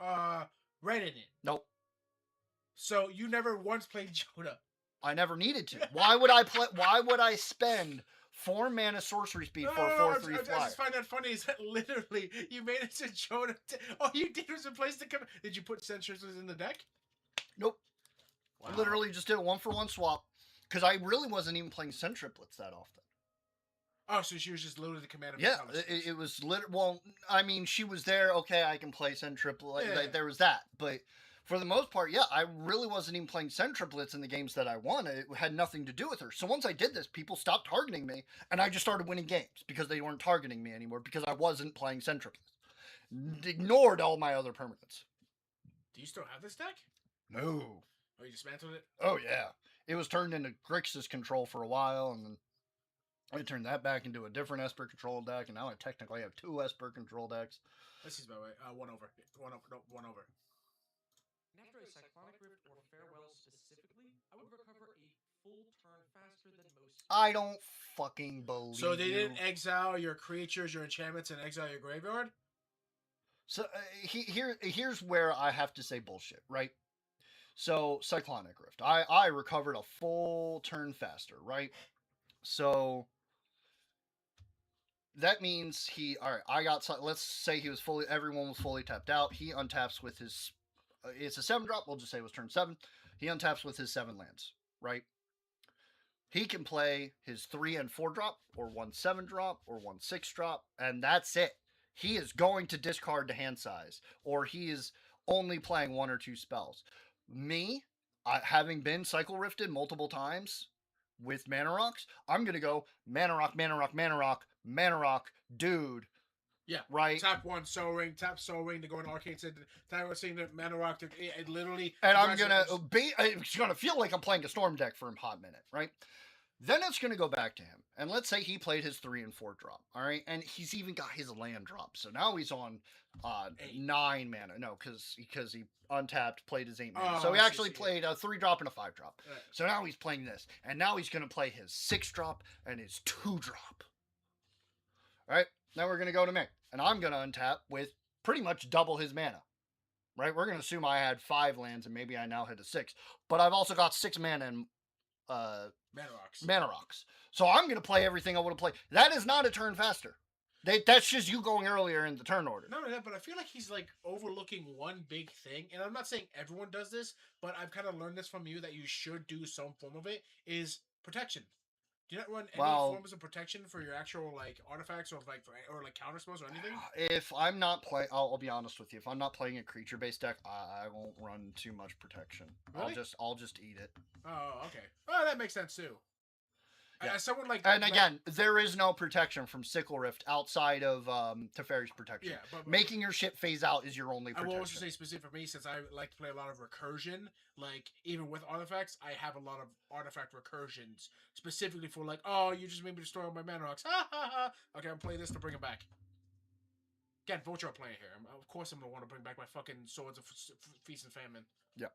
red in it. Nope. So you never once played Joda. I never needed to. Why would I play? Why would I spend 4 mana sorcery speed for a 4/3 flyer? I just find that funny is that literally you made it to Joda. All you did was replace the command. Did you put Sentries in the deck? Nope. Wow. Literally just did a 1-for-1 swap because I really wasn't even playing Send Triplets that often. Oh, so she was just loaded the command. Yeah, it was well, I mean, she was there. Okay, I can play Send Triplet. Yeah. There was that, but for the most part, yeah, I really wasn't even playing Send Triplets in the games that I won. It had nothing to do with her. So once I did this, people stopped targeting me, and I just started winning games because they weren't targeting me anymore because I wasn't playing Send Triplets. Ignored all my other permanents. Do you still have this deck? No. Oh, you dismantled it? Oh, yeah. It was turned into Grixis control for a while, and then I turned that back into a different Esper control deck, and now I technically have 2 Esper control decks. This is, by the way, 1 over. 1 over. No, 1 over. And after a Cyclonic Rift or Farewell specifically, I would recover a full turn faster than most. I don't fucking believe So they you. didn't exile your creatures, your enchantments, and exile your graveyard? So here's where I have to say bullshit, right? So Cyclonic Rift, I recovered a full turn faster, right? So that means all right. Let's say everyone was fully tapped out. He untaps with his. It's a 7-drop. We'll just say it was turn 7. He untaps with his 7 lands, right? He can play his 3 and 4 drop, or 1 7-drop, or 1 6-drop, and that's it. He is going to discard the hand size, or he is only playing 1 or 2 spells. Me, having been cycle rifted multiple times with Mana Rocs, I'm gonna go Mana Roc, Mana Roc, Mana Roc, Mana Roc, dude. Yeah, right. Tap 1 Soul Ring, tap Soul Ring to go in Arcane City. Tap seeing the Mana Roc. It literally. And it's gonna feel like I'm playing a Storm deck for a hot minute, right? Then it's going to go back to him. And let's say he played his 3 and 4 drop. All right. And he's even got his land drop. So now he's on 9 mana. No, because he untapped, played his 8 mana. So he actually played a 3 drop and a 5 drop. Right. So now he's playing this. And now he's going to play his 6 drop and his 2 drop. All right. Now we're going to go to me. And I'm going to untap with pretty much double his mana. Right. We're going to assume I had 5 lands and maybe I now had a 6. But I've also got 6 mana and Mana Rocs. So I'm going to play everything I want to play. That is not a turn faster. That's just you going earlier in the turn order. Not only that, but I feel like he's like overlooking one big thing. And I'm not saying everyone does this, but I've kind of learned this from you that you should do some form of it, is protection. Do you not run any forms of protection for your actual like artifacts or like counter spells or anything? If I'm not playing, I'll be honest with you. If I'm not playing a creature based deck, I won't run too much protection. Really? I'll just eat it. Oh, okay. Oh, that makes sense too. Yeah. As someone like, and again, there is no protection from Sickle Rift outside of Teferi's protection. Yeah, but making your shit phase out is your only protection. I will also say specific for me, since I like to play a lot of recursion. Like even with artifacts, I have a lot of artifact recursions specifically for like, oh, you just made me destroy all my Mana Rocs. Ha ha ha. Okay, I'm playing this to bring it back. Again, Vulture playing here. Of course, I'm gonna want to bring back my fucking Swords of Feast and Famine. Yeah.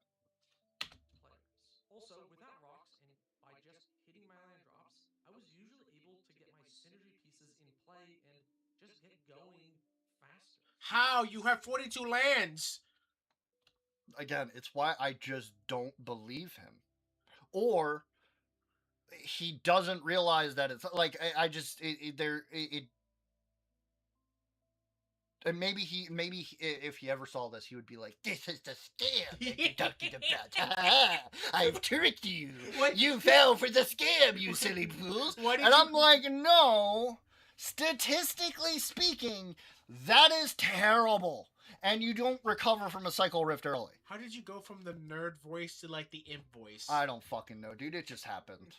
Also, without Rocs and by just hitting my land drops, I was usually able to get my synergy pieces in play and just get going faster. How? You have 42 lands! Again, it's why I just don't believe him. Or he doesn't realize that it's like and maybe if he ever saw this, he would be like, "This is the scam that you're talking about. I've tricked you. You fell for the scam, you silly fools." And I'm like, no. Statistically speaking, that is terrible. And you don't recover from a cycle rift early. How did you go from the nerd voice to like the imp voice? I don't fucking know, dude. It just happened.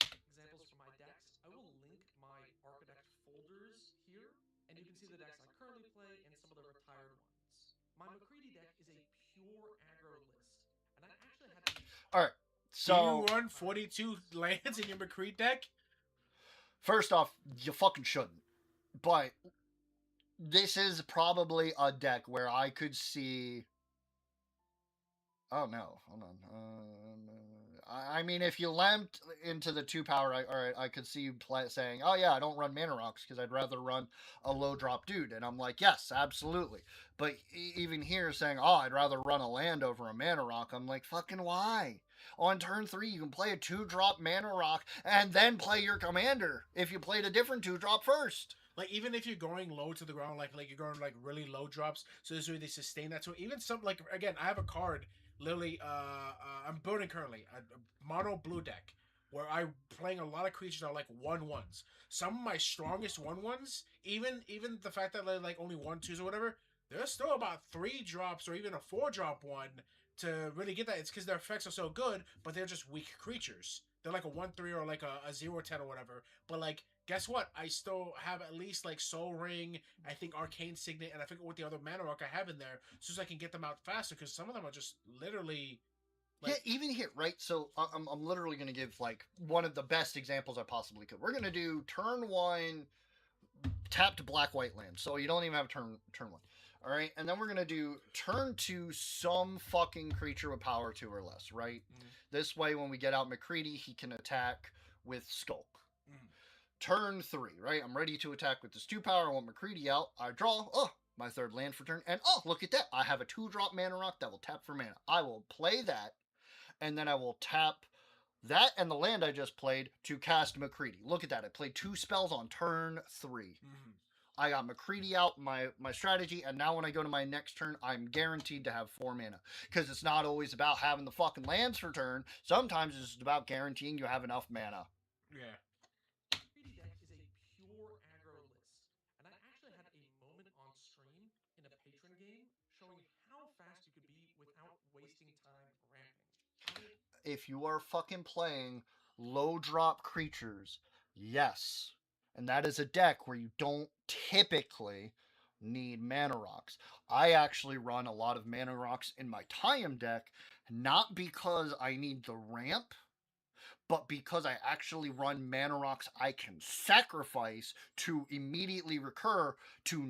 Examples for my decks. I will link my Architect folders here, and you can see the decks I currently play and some of the retired ones. My McCready deck is a pure aggro list, and I actually had to... Alright, so... Do you run 42 lands in your McCready deck? First off, you fucking shouldn't. But this is probably a deck where I could see... Oh, no. Hold on. I mean, if you lamped into the 2-power, alright, I could see you saying, oh yeah, I don't run Mana Rocs because I'd rather run a low-drop dude. And I'm like, yes, absolutely. But even here saying, oh, I'd rather run a land over a Mana Roc, I'm like, fucking why? On turn 3, you can play a 2-drop Mana Roc and then play your commander if you played a different 2-drop first. Like, even if you're going low to the ground, like you're going, like, really low drops, so this way they sustain that. So even some, like, again, I have a card... Literally, I'm building currently a mono blue deck where I'm playing a lot of creatures that are like 1/1s. Some of my strongest 1/1s, even the fact that they're like only 1/2s or whatever, there's still about 3 drops or even a 4-drop one to really get that. It's because their effects are so good, but they're just weak creatures. They're like a 1/3 or like a 0/10 or whatever. But like, guess what? I still have at least like Soul Ring, I think Arcane Signet, and I forget what the other Mana Roc I have in there, so I can get them out faster. Because some of them are just literally. Like... Yeah, even here, right? So I'm literally going to give like one of the best examples I possibly could. We're going to do turn 1 tapped black-white land, so you don't even have turn 1. All right, and then we're gonna do turn 2 some fucking creature with power 2 or less, right? Mm-hmm. This way, when we get out McCready, he can attack with Skulk. turn 3, right? I'm ready to attack with this 2-power. I want McCready out. I draw. Oh, my 3rd land for turn. And oh, look at that. I have a 2-drop mana rock that will tap for mana. I will play that, and then I will tap that and the land I just played to cast McCready. Look at that. I played 2 spells on turn 3. Mm-hmm. I got McCready out, my strategy, and now when I go to my next turn, I'm guaranteed to have 4 mana. Because it's not always about having the fucking lands for turn. Sometimes it's just about guaranteeing you have enough mana. Yeah. McCready deck is a pure aggro list, and I actually had a moment on stream in a patron game showing how fast you could be without wasting time ramping. I mean, If you are fucking playing low drop creatures, yes. And that is a deck where you don't typically need mana rocks. I actually run a lot of mana rocks in my Time deck, not because I need the ramp, but because I actually run mana rocks I can sacrifice to immediately recur to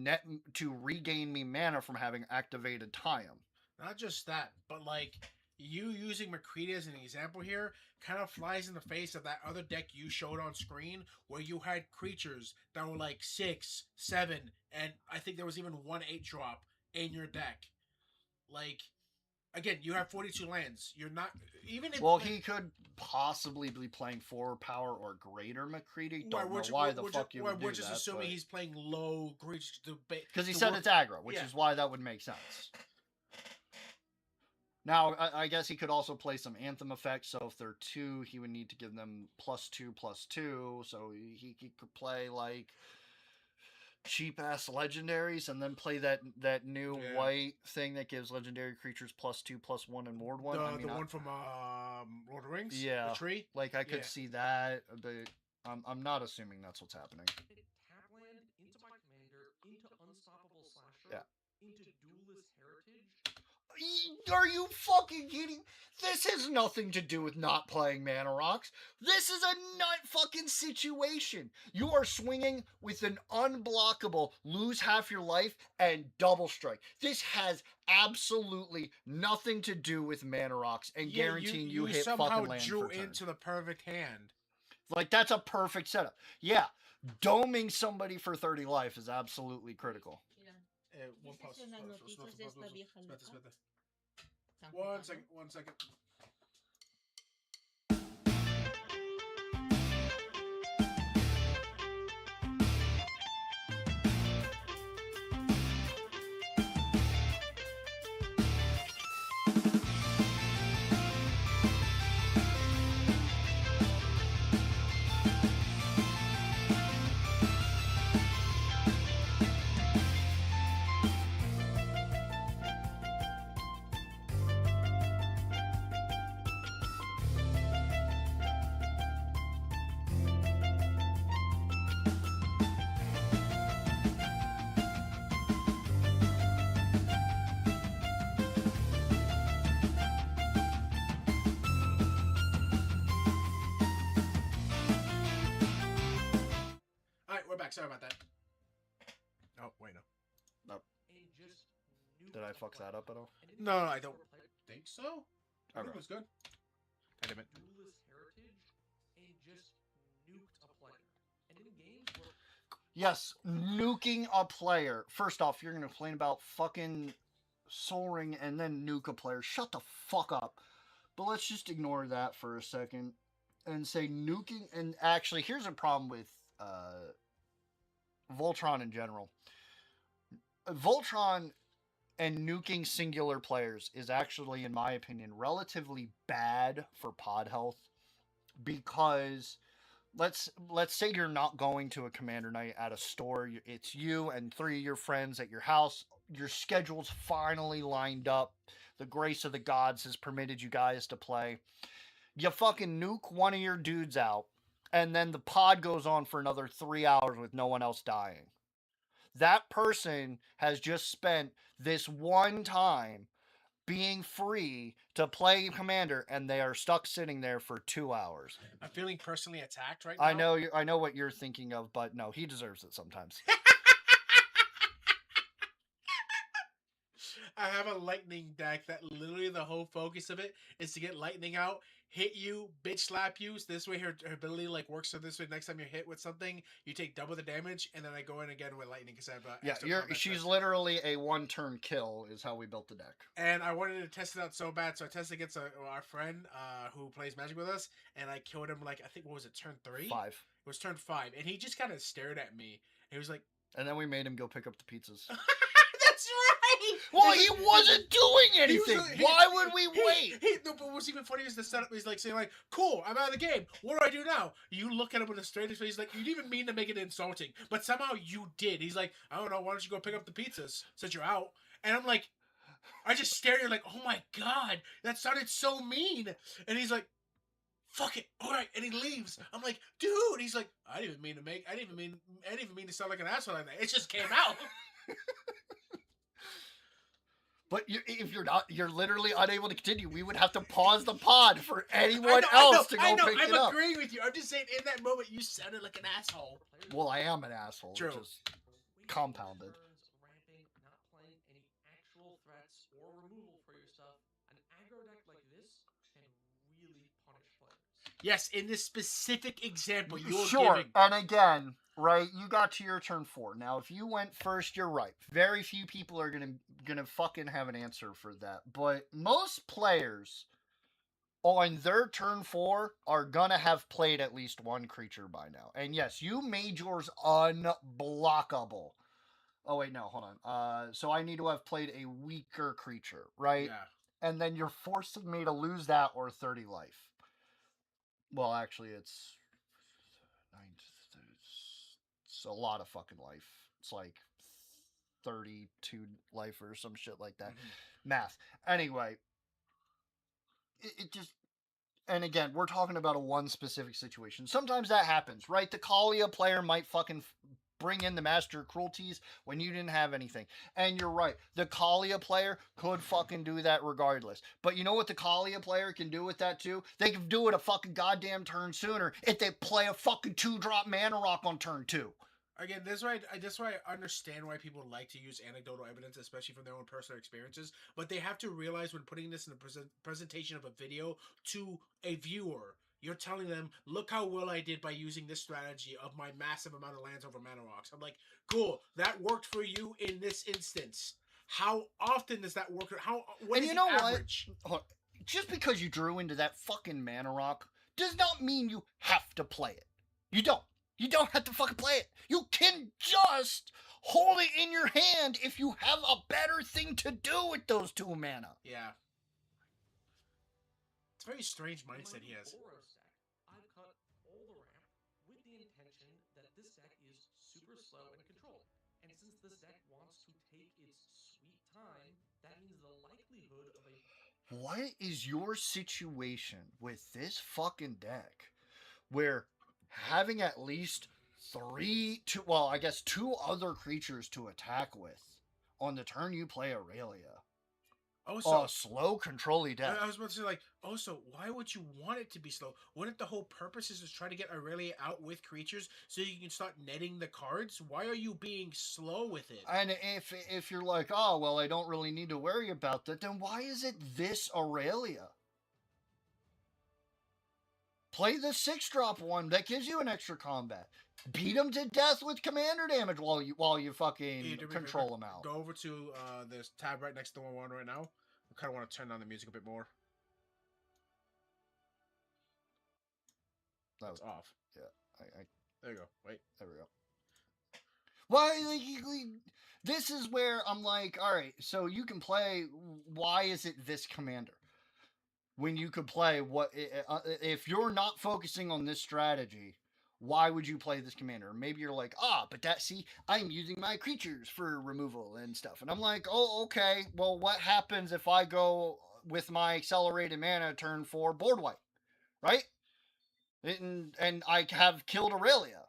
regain me mana from having activated Time. Not just that, but like you using McCready as an example here kind of flies in the face of that other deck you showed on screen where you had creatures that were like 6, 7, and I think there was even 1 8-drop in your deck. Like, again, you have 42 lands. You're not even if. Well, he could possibly be playing 4-power or greater McCready. Don't know why the fuck you would do that. We're just assuming he's playing low creatures because he said it's aggro, which is why that would make sense. Now, I guess he could also play some Anthem effects, so if they're 2, he would need to give them +2/+2, so he could play, like, cheap-ass legendaries, and then play that new white thing that gives legendary creatures +2/+1 and Ward 1. The one from Lord of the Rings? Yeah. The tree? Like, I could see that, but I'm not assuming that's what's happening. tap land into my commander, into Unstoppable Slasher, into Duelist Heritage. Are you fucking kidding? This has nothing to do with not playing mana rocks. This is a nut fucking situation. You are swinging with an unblockable lose half your life and double strike. This has absolutely nothing to do with mana rocks and guaranteeing you hit fucking land for turn. Somehow drew into the perfect hand. Like, that's a perfect setup. Yeah, doming somebody for 30 life is absolutely critical. One second. Sorry about that. Oh, wait, no. Nope. Did I fuck that up at all? No, I don't think so. I think it was good. God damn it. Duelist Heritage and just nuked a player. And in games where... Yes, nuking a player. First off, you're going to complain about fucking Soul Ring and then nuke a player. Shut the fuck up. But let's just ignore that for a second and say nuking... And actually, here's a problem with... Voltron in general. Voltron and nuking singular players is actually, in my opinion, relatively bad for pod health because let's say you're not going to a commander night at a store. It's you and 3 of your friends at your house. Your schedule's finally lined up. The grace of the gods has permitted you guys to play. You fucking nuke one of your dudes out. And then the pod goes on for another 3 hours with no one else dying. That person has just spent this one time being free to play Commander, and they are stuck sitting there for 2 hours. I'm feeling personally attacked right now. I know what you're thinking of, but no, he deserves it sometimes. I have a lightning deck that literally the whole focus of it is to get lightning out, hit you, bitch slap you. So this way her ability like works. So this way next time you're hit with something, you take double the damage, and then I go in again with lightning because I have extra combat she's sets. literally a 1-turn kill is how we built the deck. And I wanted to test it out so bad, so I tested against our friend who plays Magic with us, and I killed him like I think what was it, turn 3? 5. It was turn 5, and he just kind of stared at me. He was like, and then we made him go pick up the pizzas. That's right. Well, he wasn't doing anything. Why would we wait? No, but what's even funnier is the setup. He's like saying like, "Cool, I'm out of the game. What do I do now?" You look at him with a straight face, like you didn't even mean to make it insulting, but somehow you did. He's like, "I don't know. Why don't you go pick up the pizzas since you're out?" And I'm like, I just stare at you like, "Oh my god, that sounded so mean." And he's like, "Fuck it, all right," and he leaves. I'm like, "Dude," he's like, I didn't even mean to sound like an asshole like that. It just came out." But if you're not, you're literally unable to continue. We would have to pause the pod for anyone else to go pick it up. I'm agreeing with you. I'm just saying, in that moment, you sounded like an asshole. Well, I am an asshole. True. Just compounded. Ramping, not playing any actual threats or removal for your stuff. An aggro deck like this can really punish players. Yes, in this specific example, you're sure. giving. And again, right, you got to your turn 4. Now, if you went first, you're right. Very few people are gonna fucking have an answer for that. But most players on their turn 4 are gonna have played at least one creature by now. And yes, you made yours unblockable. Oh wait, no, hold on. So I need to have played a weaker creature, right? Yeah. And then you're forcing me to lose that or 30 life. Well, actually, it's a lot of fucking life. It's like 32 life or some shit like that. Mm-hmm. Math. Anyway, it just... And again, we're talking about a one specific situation. Sometimes that happens, right? The Kalia player might fucking bring in the Master Cruelties when you didn't have anything. And you're right. The Kalia player could fucking do that regardless. But you know what the Kalia player can do with that too? They can do it a fucking goddamn turn sooner if they play a fucking 2-drop Mana Roc on turn 2. Again, that's why I understand why people like to use anecdotal evidence, especially from their own personal experiences. But they have to realize when putting this in the presentation of a video to a viewer, you're telling them, look how well I did by using this strategy of my massive amount of lands over Mana Rocs. I'm like, cool, that worked for you in this instance. How often does that work? What is the average? What? Just because you drew into that fucking Mana Roc does not mean you have to play it. You don't. You don't have to fucking play it. You can just hold it in your hand if you have a better thing to do with those 2 mana. Yeah. It's a very strange mindset he has. I've cut all the ramp with the intention that this deck is super slow and controlled. And since this deck wants to take its sweet time, that means the likelihood of a... What is your situation with this fucking deck where having at least 2 other creatures to attack with on the turn you play Aurelia? Also, slow control-y deck. I was about to say, like, also, why would you want it to be slow? Wouldn't the whole purpose is to try to get Aurelia out with creatures so you can start netting the cards? Why are you being slow with it? And if you're like, oh, well, I don't really need to worry about that, then why is it this Aurelia? Play the 6-drop one that gives you an extra combat. Beat them to death with commander damage while you fucking control them out. Go over to this tab right next to the one right now. I kind of want to turn down the music a bit more. That's off. Yeah, there you go. Wait, there we go. Why? This is where I'm like, all right. So you can play. Why is it this commander? When you could play if you're not focusing on this strategy, why would you play this commander? Maybe you're like, but I'm using my creatures for removal and stuff. And I'm like, oh, okay. Well, what happens if I go with my accelerated mana turn 4 board wipe, right? And I have killed Aurelia.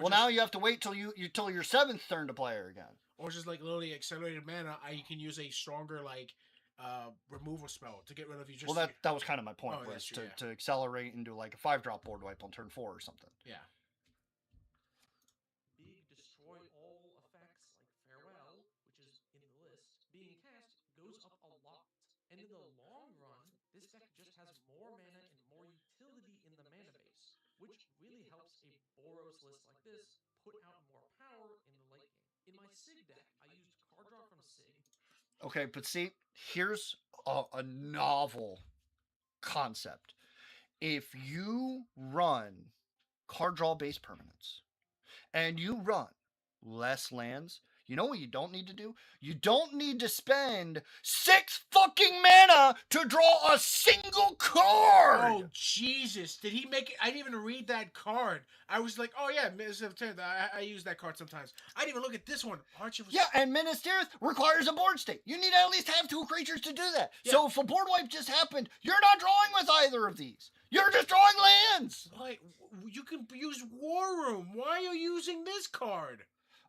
Now you have to wait till your 7th turn to play her again. Or just like literally accelerated mana, you can use a stronger removal spell to get rid of you. Well, that was kind of my point, was to accelerate and do like a 5-drop board wipe on turn 4 or something. Yeah. Big destroy all effects like Farewell, which is in the list, being cast goes up a lot. And in the long run, this deck just has more mana and more Boros list like this put out more power in the late game. In my Sig deck, I used card draw from Sig. Okay, but see, here's a novel concept. If you run card draw based permanents and you run less lands, you know what you don't need to do? You don't need to spend 6 fucking mana to draw a single card! Oh, Jesus. Did he make it? I didn't even read that card. I was like, oh, yeah, I use that card sometimes. I didn't even look at this one. Archer was... Yeah, and Minas Tirith requires a board state. You need to at least have 2 creatures to do that. Yeah. So if a board wipe just happened, you're not drawing with either of these. You're just drawing lands! Why? You can use War Room. Why are you using this card?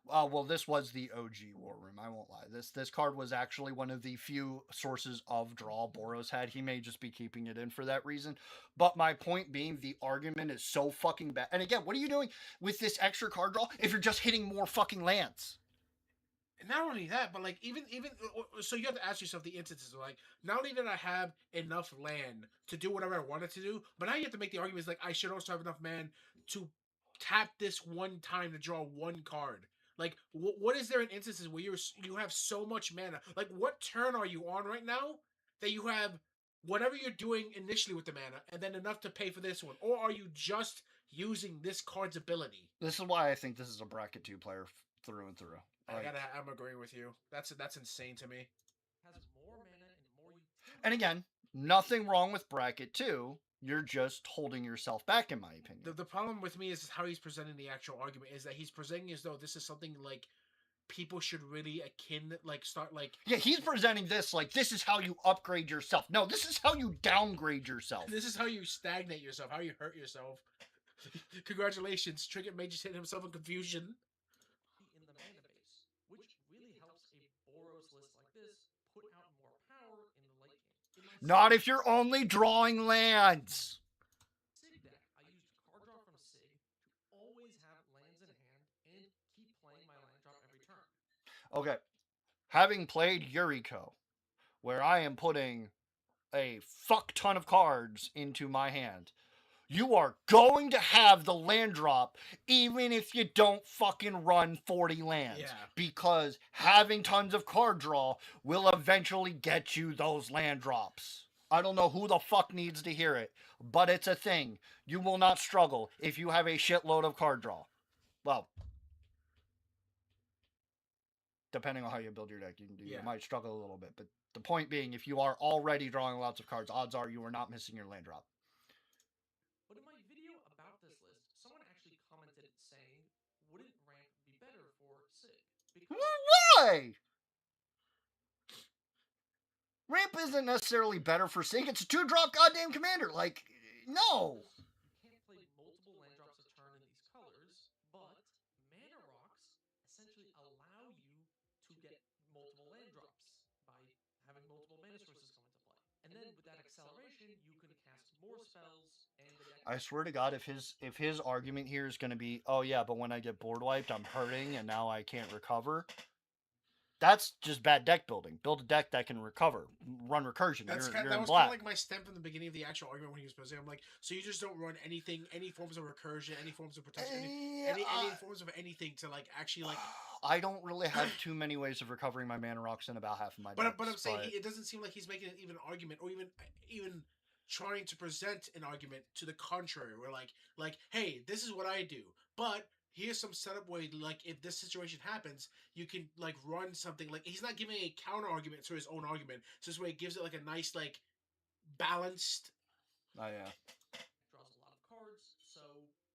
Well, this was the OG War Room. I won't lie. This card was actually one of the few sources of draw Boros had. He may just be keeping it in for that reason. But my point being, the argument is so fucking bad. And again, what are you doing with this extra card draw if you're just hitting more fucking lands? And not only that, but like even so, you have to ask yourself the instances. Like, not only did I have enough land to do whatever I wanted to do, but now you have to make the arguments like I should also have enough man to tap this one time to draw one card. Like, what is there in instances where you have so much mana? Like, what turn are you on right now that you have whatever you're doing initially with the mana, and then enough to pay for this one? Or are you just using this card's ability? This is why I think this is a bracket 2 player through and through. I'm agreeing with you. That's insane to me. Has more mana and more utility. And again, nothing wrong with bracket 2. You're just holding yourself back, in my opinion. The problem with me is how he's presenting the actual argument. Is that he's presenting as though this is something like people should really start like. Yeah, he's presenting this like this is how you upgrade yourself. No, this is how you downgrade yourself. This is how you stagnate yourself. How you hurt yourself. Congratulations, Trinket Mage just hit himself in confusion. In the mana base, which really helps a Boros list like this put out more power in the late game. Not if you're only drawing lands. Sig deck, I used card draw from Sig to always have lands in hand and keep playing my land drop every turn. Okay. Having played Yuriko, where I am putting a fuck ton of cards into my hand, you are going to have the land drop even if you don't fucking run 40 lands. Yeah. Because having tons of card draw will eventually get you those land drops. I don't know who the fuck needs to hear it, but it's a thing. You will not struggle if you have a shitload of card draw. Well, depending on how you build your deck, you might struggle a little bit. But the point being, if you are already drawing lots of cards, odds are you are not missing your land drop. But in my video about this list, someone actually commented saying, wouldn't ramp be better for Sig? Why? Ramp isn't necessarily better for Sig. It's a 2-drop goddamn commander. Like, no. You can't play multiple land drops a turn in these colors, but mana Rocs essentially allow you to get multiple land drops by having multiple mana sources come into play. And then with that acceleration, you can cast more spells. I swear to God, if his argument here is going to be, oh yeah, but when I get board wiped, I'm hurting and now I can't recover. That's just bad deck building. Build a deck that can recover. Run recursion. That was in kind of like my stem from the beginning of the actual argument when he was presenting. I'm like, so you just don't run anything, any forms of recursion, any forms of protection, any forms of anything to like actually like. I don't really have too many ways of recovering my mana rocks in about half of my decks. But I'm saying it doesn't seem like he's making an even argument or even trying to present an argument to the contrary. We're like, hey, this is what I do, but here's some setup where, like, if this situation happens, you can, like, run something. Like, he's not giving a counter argument to his own argument. So this way it gives it, like, a nice, like, balanced. Oh, yeah. Draws a lot of cards, so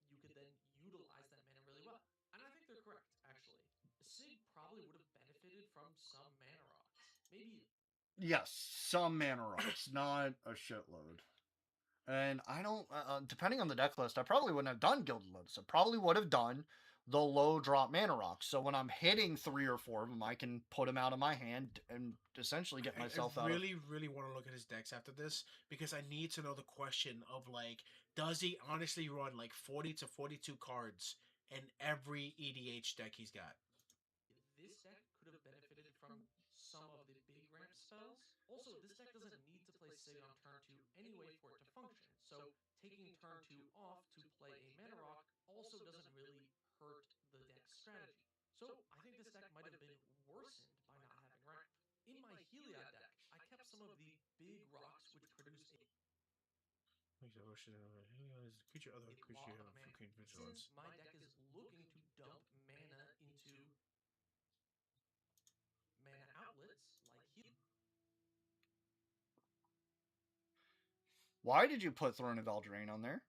you could then utilize that mana really well. And I think they're correct, actually. Sig probably would have benefited from some mana Rocs. Maybe. Yes, some mana Rocs, not a shitload. And I don't, depending on the deck list, I probably wouldn't have done Gilded Lotus. I probably would have done the low drop mana Rocs. So when I'm hitting 3 or 4 of them, I can put them out of my hand and essentially get myself out. I really want to look at his decks after this because I need to know the question of, like, does he honestly run like 40 to 42 cards in every EDH deck he's got? This deck could have benefited from some of the big ramp spells. Also, this deck doesn't need to play Sig on turn 2 anyway for it to function. So taking turn 2 off to play a mana Roc also doesn't really hurt the deck's strategy. So I think this deck might have been worsened by not having ramp. In my Heliod deck, I kept some of the big rocks which produce a Creature other creature lot you of have mana. freaking vigilance. Since my deck is looking to dump mana into mana outlets like Why did you put Throne of Eldraine on there?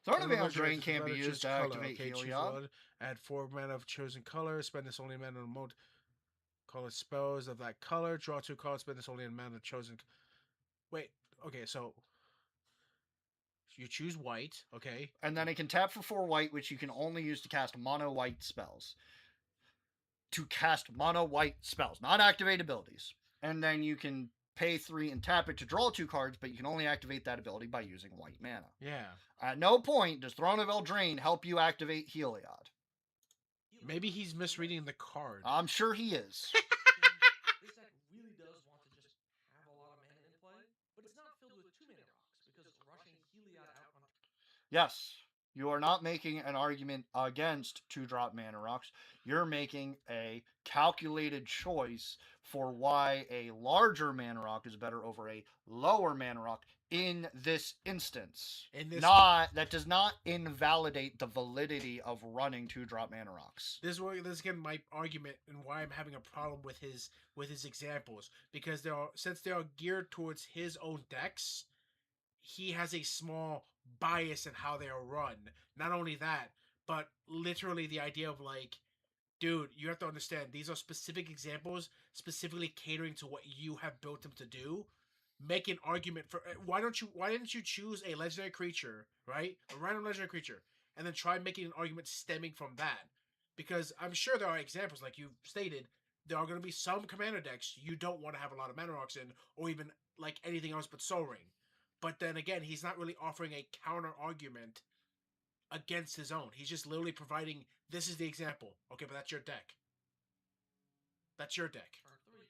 Throne of Eldraine can't be used to activate Heliod. Choose add 4 mana of chosen color. Spend this only mana on mode. Color spells of that color. Draw 2 cards. Spend this only in mana chosen. Wait. Okay, so you choose white. Okay. And then it can tap for 4 white, which you can only use to cast mono white spells. To cast mono white spells, not activate abilities. And then you can pay 3 and tap it to draw 2 cards, but you can only activate that ability by using white mana. Yeah. At no point does Throne of Eldraine help you activate Heliod. Maybe he's misreading the card. I'm sure he is. This deck really does want to just have a lot of mana in play, but it's not filled with 2 mana rocks because rushing Heliod out on. Yes, you are not making an argument against 2-drop mana rocks. You're making a calculated choice for why a larger mana rock is better over a lower mana rock in this instance. That does not invalidate the validity of running 2-drop mana rocks. This is again my argument and why I'm having a problem with his examples, because since they are geared towards his own decks, he has a small bias in how they are run. Not only that, but literally the idea of like, dude, you have to understand these are specific examples, specifically catering to what you have built them to do. Make an argument for why didn't you choose a legendary creature, right? A random legendary creature, and then try making an argument stemming from that. Because I'm sure there are examples, like you've stated, there are going to be some commander decks you don't want to have a lot of mana rocks in, or even like anything else but Soul Ring. But then again, he's not really offering a counter argument against his own. He's just literally providing, this is the example. Okay, but that's your deck. That's your deck. Turn 3.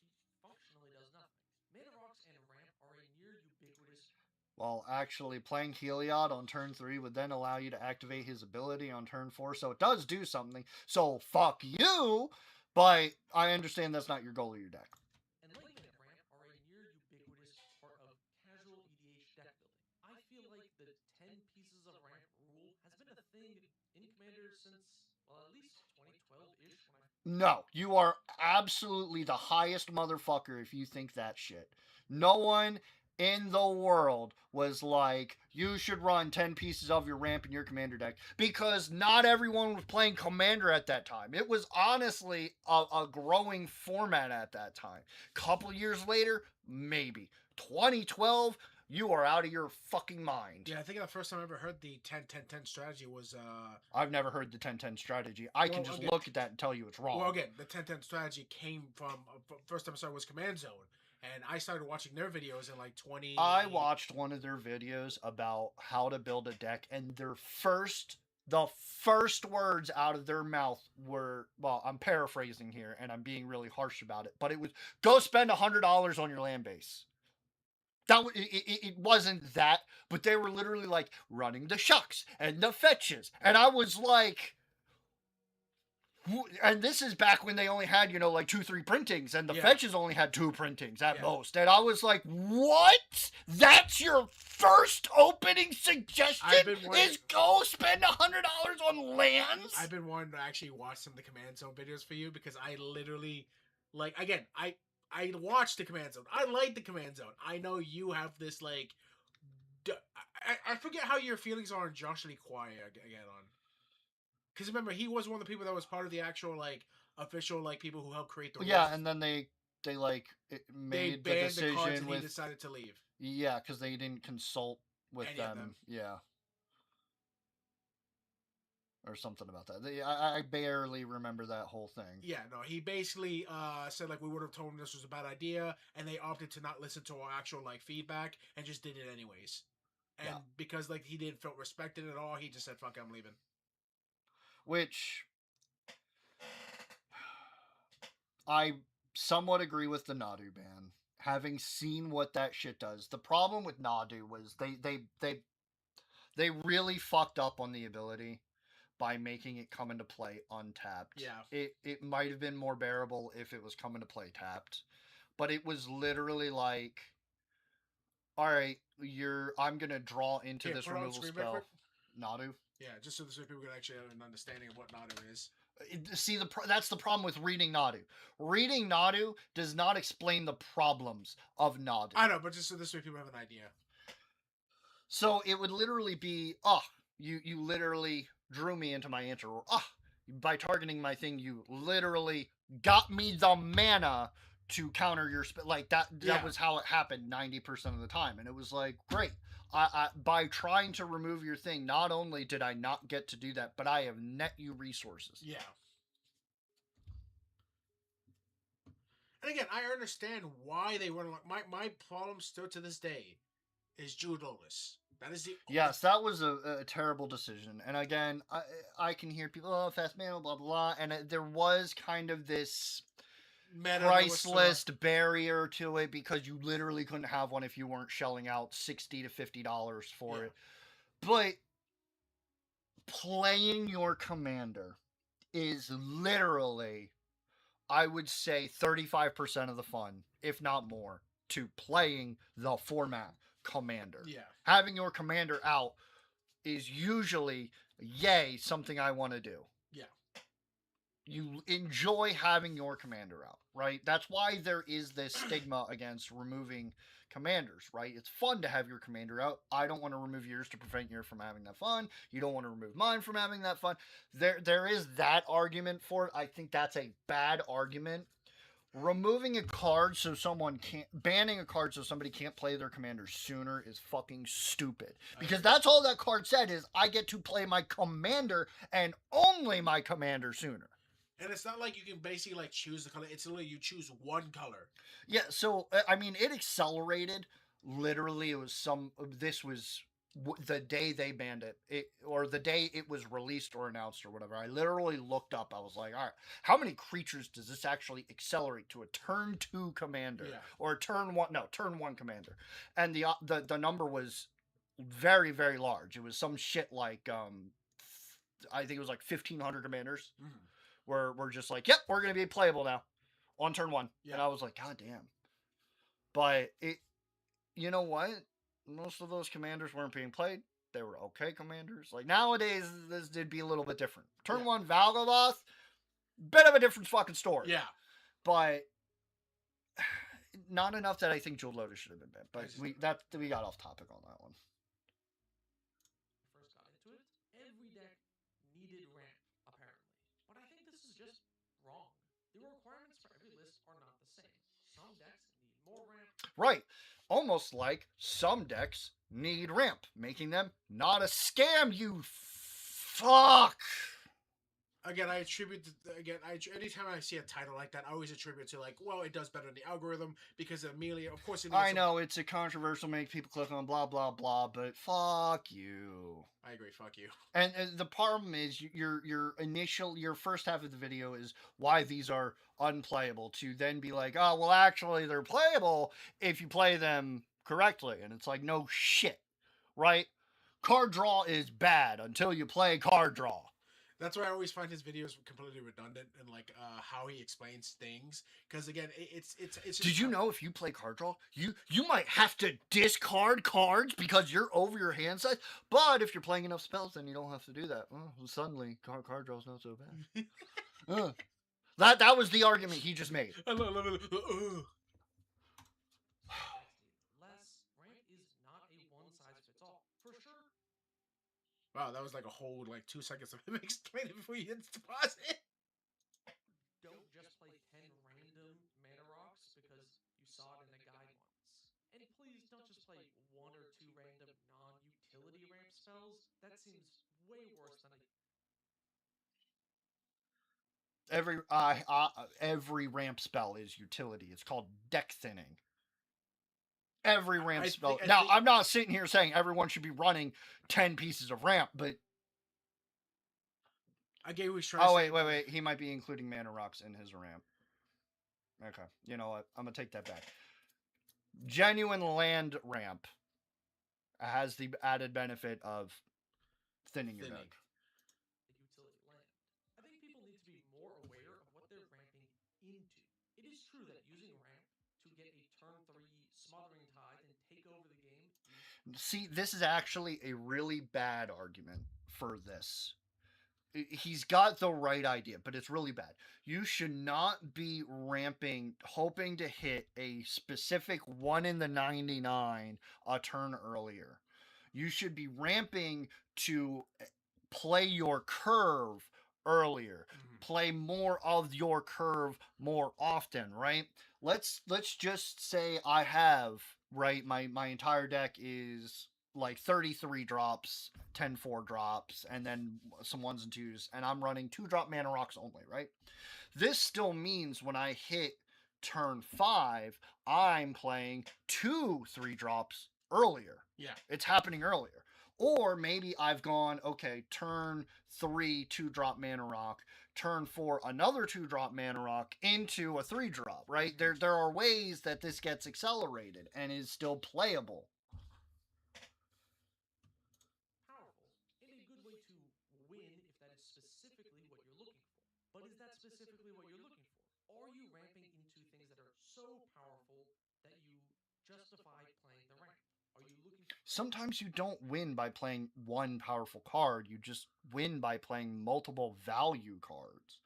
She functionally does nothing. Mana rocks and ramp are a near ubiquitous. Well, actually, playing Heliod on turn 3 would then allow you to activate his ability on turn 4, so it does do something. So, fuck you! But I understand that's not your goal of your deck. And Lightning and ramp are a near ubiquitous part of casual EDH deck building. I feel like the 10 pieces of ramp rule has been a thing in Commander since, well, at least 2012-ish. No, you are absolutely the highest motherfucker if you think that shit. No one in the world was like, you should run 10 pieces of your ramp in your commander deck, because not everyone was playing commander at that time. It was honestly a growing format at that time. Couple years later, maybe. 2012, you are out of your fucking mind. Yeah, I think the first time I ever heard the 10-10-10 strategy was I've never heard the 10-10 strategy. I can just look at that and tell you it's wrong. Well, again, the 10-10 strategy came from first time I started was Command Zone. And I started watching their videos in like 20... I watched one of their videos about how to build a deck, and the first words out of their mouth were, well, I'm paraphrasing here, and I'm being really harsh about it, but it was, go spend $100 on your land base. It wasn't that, but they were literally like running the shucks and the fetches, and I was like... And this is back when they only had, like 2-3 printings, and the fetches only had 2 printings at most. And I was like, what? That's your first opening suggestion? Is go spend $100 on lands? I've been wanting to actually watch some of the Command Zone videos for you, because I literally, like, again, I watched the Command Zone. I like the Command Zone. I know you have this, like, I forget how your feelings are on Josh Lee Kwai again on. Because remember, he was one of the people that was part of the actual, like, official, like, people who helped create the rules. Yeah, and then they made the decision the cards and he decided to leave. Yeah, because they didn't consult with them. Yeah. Or something about that. I barely remember that whole thing. Yeah, no, he basically said, like, we would have told him this was a bad idea, and they opted to not listen to our actual, like, feedback, and just did it anyways. And because, like, he didn't feel respected at all, he just said, fuck, I'm leaving. Which I somewhat agree with the Nadu ban. Having seen what that shit does, the problem with Nadu was they really fucked up on the ability by making it come into play untapped. Yeah. It might have been more bearable if it was coming to play tapped. But it was literally like, all right, I'm gonna draw into Here, this put it on removal screen real spell. quick. Nadu. Yeah, just so people can actually have an understanding of what Nadu is. See, that's the problem with reading Nadu. Reading Nadu does not explain the problems of Nadu. I know, but just so this way people have an idea. So it would literally be, you literally drew me into my answer. Or, by targeting my thing, you literally got me the mana to counter your spell. Like, that was how it happened 90% of the time. And it was like, great. I by trying to remove your thing, not only did I not get to do that, but I have net you resources. Yeah. And again, I understand why they went along. My problem still to this day is Judolis. That is the Yes, that was a terrible decision. And again, I can hear people, fast mana, blah, blah, blah. And there was kind of this priceless barrier to it because you literally couldn't have one if you weren't shelling out $60 to $50 for it. But playing your commander is literally, I would say, 35% of the fun, if not more, to playing the format commander. Yeah. Having your commander out is usually, something I want to do. Yeah. You enjoy having your commander out, right? That's why there is this stigma against removing commanders, right? It's fun to have your commander out. I don't want to remove yours to prevent you from having that fun. You don't want to remove mine from having that fun. There is that argument for it. I think that's a bad argument. Removing a card so someone can't, banning a card so somebody can't play their commander sooner is fucking stupid. Because that's all that card said is, I get to play my commander and only my commander sooner. And it's not like you can basically like choose the color. It's literally you choose one color. Yeah, so, I mean, it accelerated. Literally, this was the day they banned it, or the day it was released or announced or whatever. I literally looked up. I was like, all right, how many creatures does this actually accelerate to a turn 2 commander? Yeah. Or a turn 1 commander? And the number was very, very large. It was some shit like, I think it was like 1,500 commanders. Mm-hmm. We're just like, yep, we're going to be playable now on turn 1. Yeah. And I was like, God damn. But you know what? Most of those commanders weren't being played. They were okay commanders. Like, nowadays, this did be a little bit different. Turn 1 Valgavoth, bit of a different fucking story. Yeah. But not enough that I think Jewel Lotus should have been banned. But we got off topic on that one. First got into it, every deck needed ramp, apparently. But I think this is just wrong. The requirements for every list are not the same. Some decks need more ramp. Right. Almost like some decks need ramp, making them not a scam, you fuck. Again, anytime I see a title like that, I always attribute it to like, well, it does better in the algorithm because Amelia, of course, I know it's a controversial, make people click on blah blah blah, but fuck you. I agree, fuck you. And the problem is your first half of the video is why these are unplayable, to then be like, oh well, actually they're playable if you play them correctly, and it's like, no shit, right? Card draw is bad until you play card draw. That's why I always find his videos completely redundant and like how he explains things. Because again, it's just. Did you know if you play card draw, you might have to discard cards because you're over your hand size? But if you're playing enough spells, then you don't have to do that. Oh, suddenly, card draw's not so bad. That was the argument he just made. Less ramp is not a one-size-fits-all, for sure. Wow, that was like a whole 2 seconds of him explaining before you hit deposit. Don't just play 10 random mana rocks because you saw it in a guide once. And please don't just play 1 or 2 random non-utility ramp spells. That seems way worse than Every ramp spell is utility. It's called deck thinning. Every ramp spell. I'm not sitting here saying everyone should be running 10 pieces of ramp, but I get what he's trying to say. Wait. He might be including mana rocks in his ramp. Okay. You know what? I'm going to take that back. Genuine land ramp has the added benefit of thinning your deck. See, this is actually a really bad argument for this. He's got the right idea, but it's really bad. You should not be ramping, hoping to hit a specific 1 in the 99 a turn earlier. You should be ramping to play your curve earlier. Play more of your curve more often, right? Let's just say I have, right, my entire deck is like 33 drops, 10-4 drops, and then some ones and twos, and I'm running 2-drop mana rocks only, right? This still means when I hit turn 5, I'm playing 2 3-drops earlier. Yeah. It's happening earlier. Or maybe I've gone, okay, turn 3, 2-drop mana rock, turn 4, another 2-drop mana rock into a 3-drop, right? There are ways that this gets accelerated and is still playable. Powerful, and a good way to win if that is specifically what you're looking for. But is that specifically what you're looking for? Are you ramping into things that are so powerful that you justify playing the ramp? Are you looking for... Sometimes you don't win by playing one powerful card, you just win by playing multiple value cards.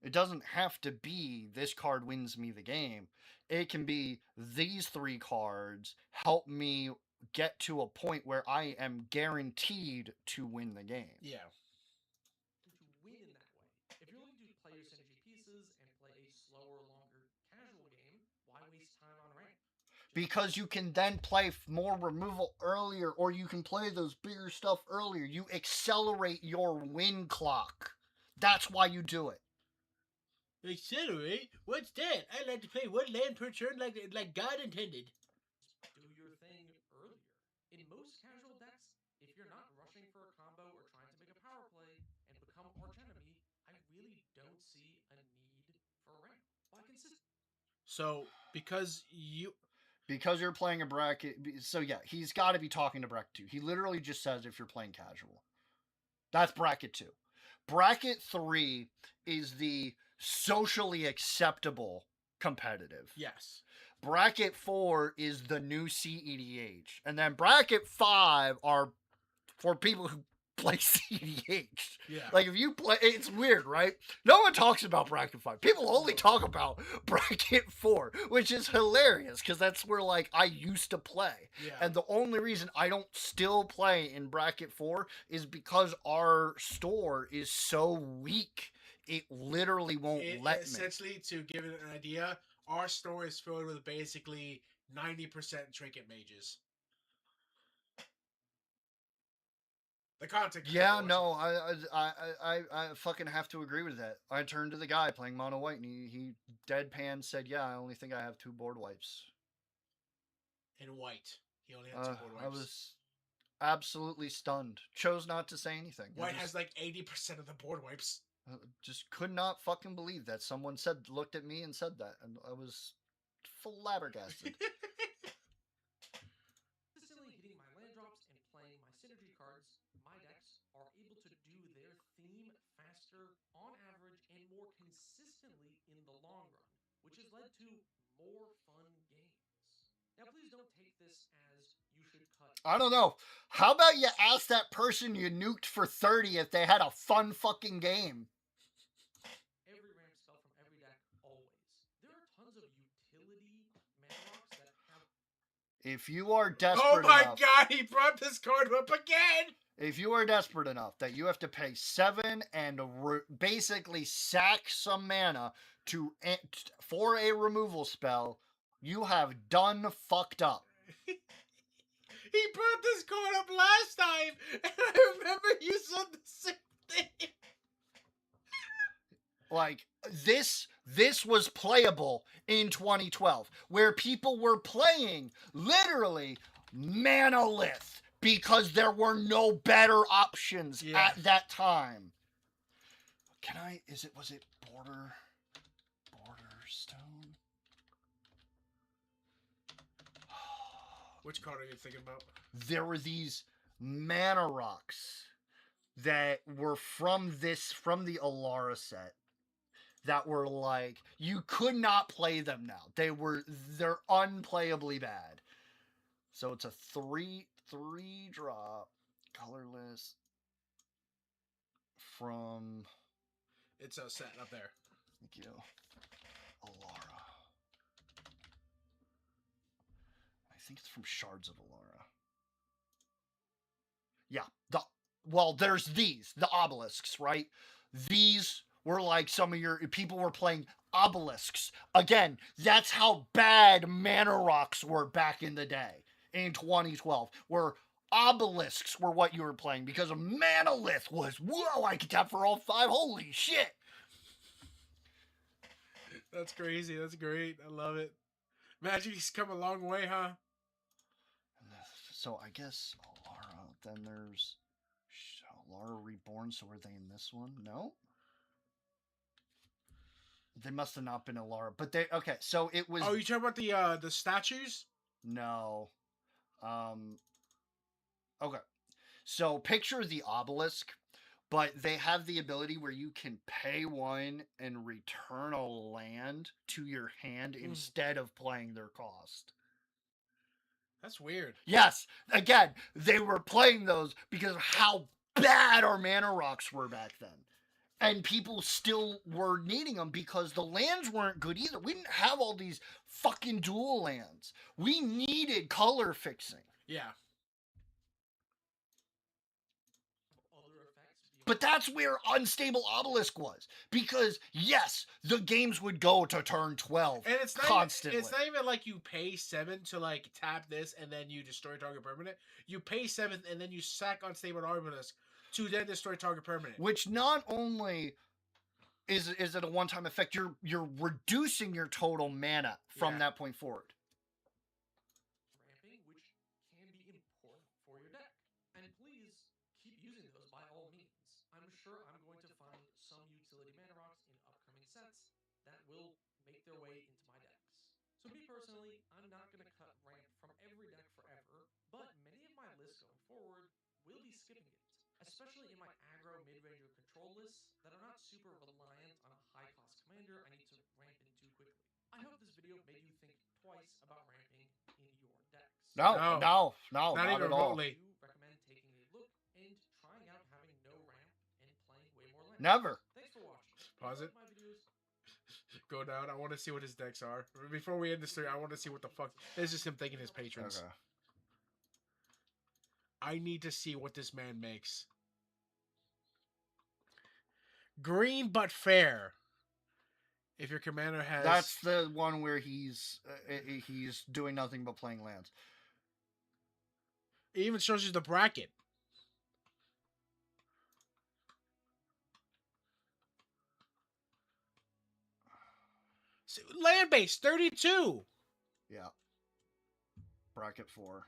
It doesn't have to be this card wins me the game. It can be these 3 cards help me get to a point where I am guaranteed to win the game. Yeah. To win in that way. If you're looking to play your synergy pieces and play a slower, longer, casual game, why waste time on ramp? Because you can then play more removal earlier, or you can play those bigger stuff earlier. You accelerate your win clock. That's why you do it. Accelerate? What's that? I like to play one land per turn like God intended. Do your thing earlier. In most casual decks, if you're not rushing for a combo or trying to make a power play and become archenemy, I really don't see a need for ramp. Why consist? So, because you're playing a bracket, so yeah, he's got to be talking to bracket 2. He literally just says if you're playing casual. That's bracket 2. Bracket 3 is the socially acceptable competitive. Yes. Bracket 4 is the new CEDH. And then bracket 5 are for people who play CEDH. Yeah. Like if you play, it's weird, right? No one talks about bracket 5. People only talk about bracket 4, which is hilarious because that's where like I used to play. Yeah. And the only reason I don't still play in bracket 4 is because our store is so weak. It literally won't let me. Essentially, to give it an idea, our store is filled with basically 90% Trinket mages. The content. Yeah, no, I fucking have to agree with that. I turned to the guy playing mono white, and he deadpan said, "Yeah, I only think I have 2 board wipes." In white, he only had 2 board wipes. I was absolutely stunned. Chose not to say anything. White has like 80% of the board wipes. Just could not fucking believe that someone looked at me and said that, and I was flabbergasted. Consistently hitting my land drops and playing my synergy cards, my decks are able to do their theme faster, on average, and more consistently in the long run, which has led to more fun games. Now, please don't take this as you should cut. I don't know. How about you ask that person you nuked for 30 if they had a fun fucking game? Every ramp spell from every deck, always. There are tons of utility mana rocks that have... If you are desperate Oh my enough, god, he brought this card up again! If you are desperate enough that you have to pay 7 and basically sack some mana for a removal spell, you have done fucked up. He brought this card up last time, and I remember you said the same thing. Like, this was playable in 2012, where people were playing literally Manolith because there were no better options at that time. Was it Borderstone? Which card are you thinking about? There were these mana rocks that were from the Alara set that were like, you could not play them now. They're unplayably bad. So it's a 3 drop colorless from. It's a set up there. Thank you. Alara. I think it's from Shards of Alara. Yeah. There's the obelisks, right? These were like some of your people were playing obelisks. Again, that's how bad mana Rocs were back in the day in 2012. Where obelisks were what you were playing because a manolith was, whoa, I could tap for all 5. Holy shit. That's crazy. That's great. I love it. Magic's come a long way, huh? So I guess Alara, then there's Alara Reborn, so were they in this one? No? They must have not been Alara, but they, okay, so it was... Oh, you talking about the statues? No. Okay. So picture the obelisk, but they have the ability where you can pay 1 and return a land to your hand instead of playing their cost. That's weird. Yes, again, they were playing those because of how bad our mana Rocs were back then. And people still were needing them because the lands weren't good either. We didn't have all these fucking dual lands. We needed color fixing. Yeah. But that's where Unstable Obelisk was. Because, yes, the games would go to turn 12 and it's not constantly. It's not even like you pay 7 to like tap this and then you destroy target permanent. You pay 7 and then you sack Unstable Obelisk to then destroy target permanent. Which not only is it a one-time effect, you're reducing your total mana from that point forward. Ramping, which can be important for your deck. And please keep using those by all means. I'm sure I'm going to find some utility mana Rocs in upcoming sets that will make their way into my decks. So me personally, I'm not going to cut ramp from every deck forever, but many of my lists going forward will be skipping it, especially in my aggro, mid-range, or control lists that are not super reliant on a high-cost commander I need to ramp into quickly. I hope this video made you think twice about ramping in your decks. No, not not even at all. remotely. I do recommend taking a look and trying out having no ramp and playing way more lands. Never. Thanks for watching. Pause it. My videos. Go down. I want to see what his decks are. Before we end this story, I want to see what the fuck. This is him thanking his patrons. Okay. I need to see what this man makes. Green but fair. If your commander has... That's the one where he's doing nothing but playing lands. It even shows you the bracket. Land base 32. Yeah. Bracket 4.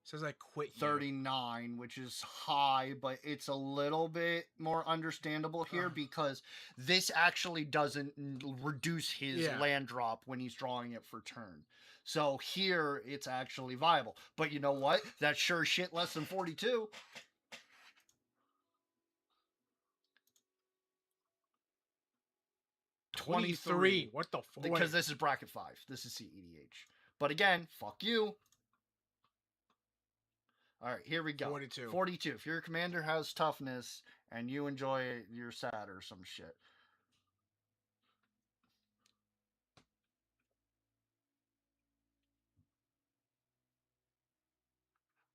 Says I quit you. 39, which is high, but it's a little bit more understandable here because this actually doesn't reduce his land drop when he's drawing it for turn. So here it's actually viable. But you know what? That's sure shit less than 42. $23. What the fuck? Because this is bracket 5. This is CEDH. But again, fuck you. All right, here we go. 42. 42. If your commander has toughness and you enjoy it, you're sad or some shit.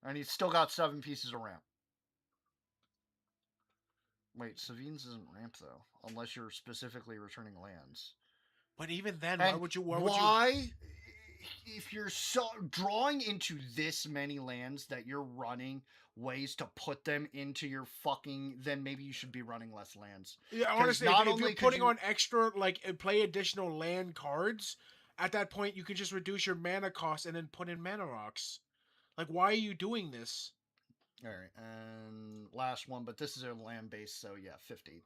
And he's still got 7 pieces of ramp. Wait, Savine's isn't ramp though, unless you're specifically returning lands. But even then, and why would you? If you're drawing into this many lands that you're running ways to put them into your fucking, then maybe you should be running less lands. Yeah, honestly, if you're putting on extra, like, and play additional land cards, at that point you can just reduce your mana cost and then put in mana Rocs. Like, why are you doing this? All right, and last one, but this is a land base, so yeah, 50.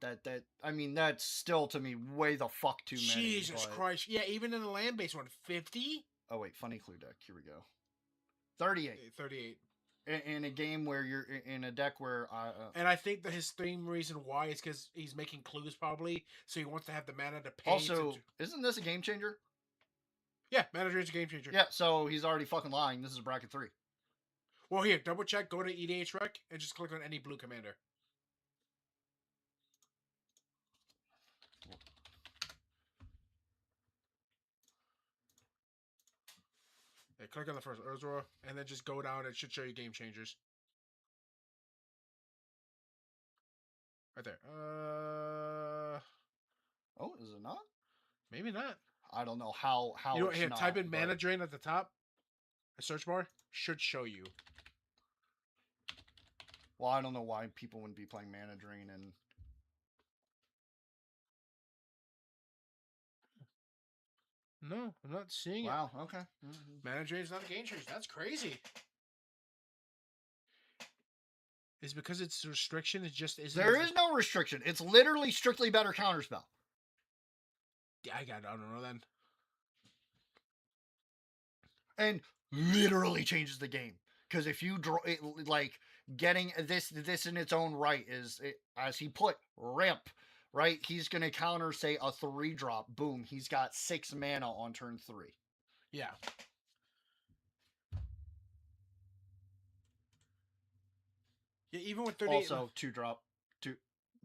I mean, that's still to me way the fuck too many. Jesus Christ! Yeah, even in the land base one, 50. Oh wait, funny clue deck. Here we go. 38. 38. in a game where you're in a deck where And I think that his theme reason why is because he's making clues probably, so he wants to have the mana to pay. also isn't this a game changer? Yeah, mana drain's a game changer. Yeah, so he's already fucking lying. This is bracket 3. Well, here, double check, go to EDH Rec, and just click on any blue commander. Yeah, click on the first Urzora, and then just go down. It should show you game changers. Right there. Oh, is it not? Maybe not. I don't know how You know, it's here, not, type in but- mana drain at the top. A search bar should show you. Well, I don't know why people wouldn't be playing mana drain and. No, I'm not seeing Wow. Okay. it. Mana drain is not a game changer. That's crazy. Is because it's a restriction. It just isn't. There is no restriction. It's literally strictly better counterspell. Yeah, I don't know then. And literally changes the game. Because if you draw it, like getting this in its own right is as he put ramp, right? He's gonna counter say a 3-drop. Boom, he's got 6 mana on turn 3. Yeah. Yeah, even with 38. Also 2-drop.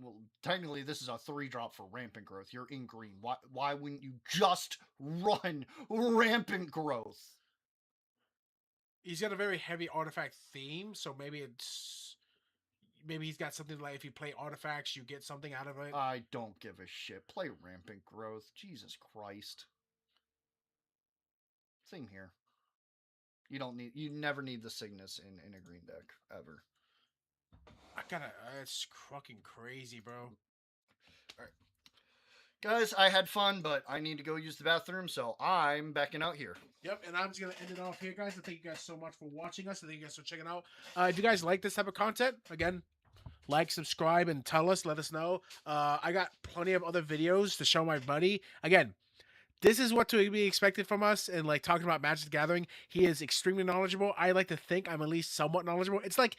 Well, technically this is a 3-drop for rampant growth. You're in green. Why wouldn't you just run rampant growth? He's got a very heavy artifact theme, so maybe he's got something like if you play artifacts, you get something out of it. I don't give a shit. Play rampant growth. Jesus Christ. Same here. You never need the Cygnus in a green deck ever. It's fucking crazy, bro. All right. Guys, I had fun, but I need to go use the bathroom, so I'm backing out here. Yep, and I'm just going to end it off here, guys. I thank you guys so much for watching us. I thank you guys for checking out. If you guys like this type of content, again, like, subscribe, and tell us. Let us know. I got plenty of other videos to show my buddy. Again, this is what to be expected from us, and like talking about Magic the Gathering. He is extremely knowledgeable. I like to think I'm at least somewhat knowledgeable. It's like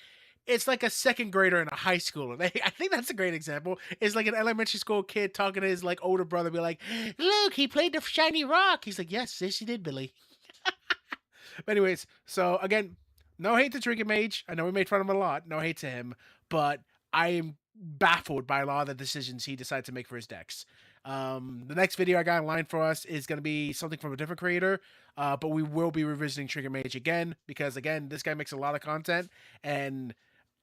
a second grader in a high school. I think that's a great example. It's like an elementary school kid talking to his like older brother, be like, "Look, he played the shiny rock." He's like, "Yes, you did, Billy." But anyways, so again, no hate to Trinket Mage. I know we made fun of him a lot. No hate to him, but I am baffled by a lot of the decisions he decided to make for his decks. The next video I got in line for us is going to be something from a different creator, but we will be revisiting Trinket Mage again because again, this guy makes a lot of content, and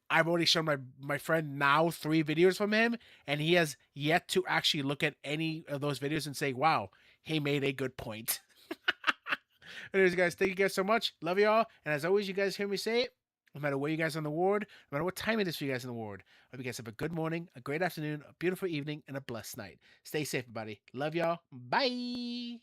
I've already shown my friend now 3 videos from him, and he has yet to actually look at any of those videos and say, "Wow, he made a good point." Anyways, guys, thank you guys so much. Love y'all. And as always, you guys hear me say it. No matter where you guys are on the ward, no matter what time it is for you guys in the ward, I hope you guys have a good morning, a great afternoon, a beautiful evening, and a blessed night. Stay safe, everybody. Love y'all. Bye.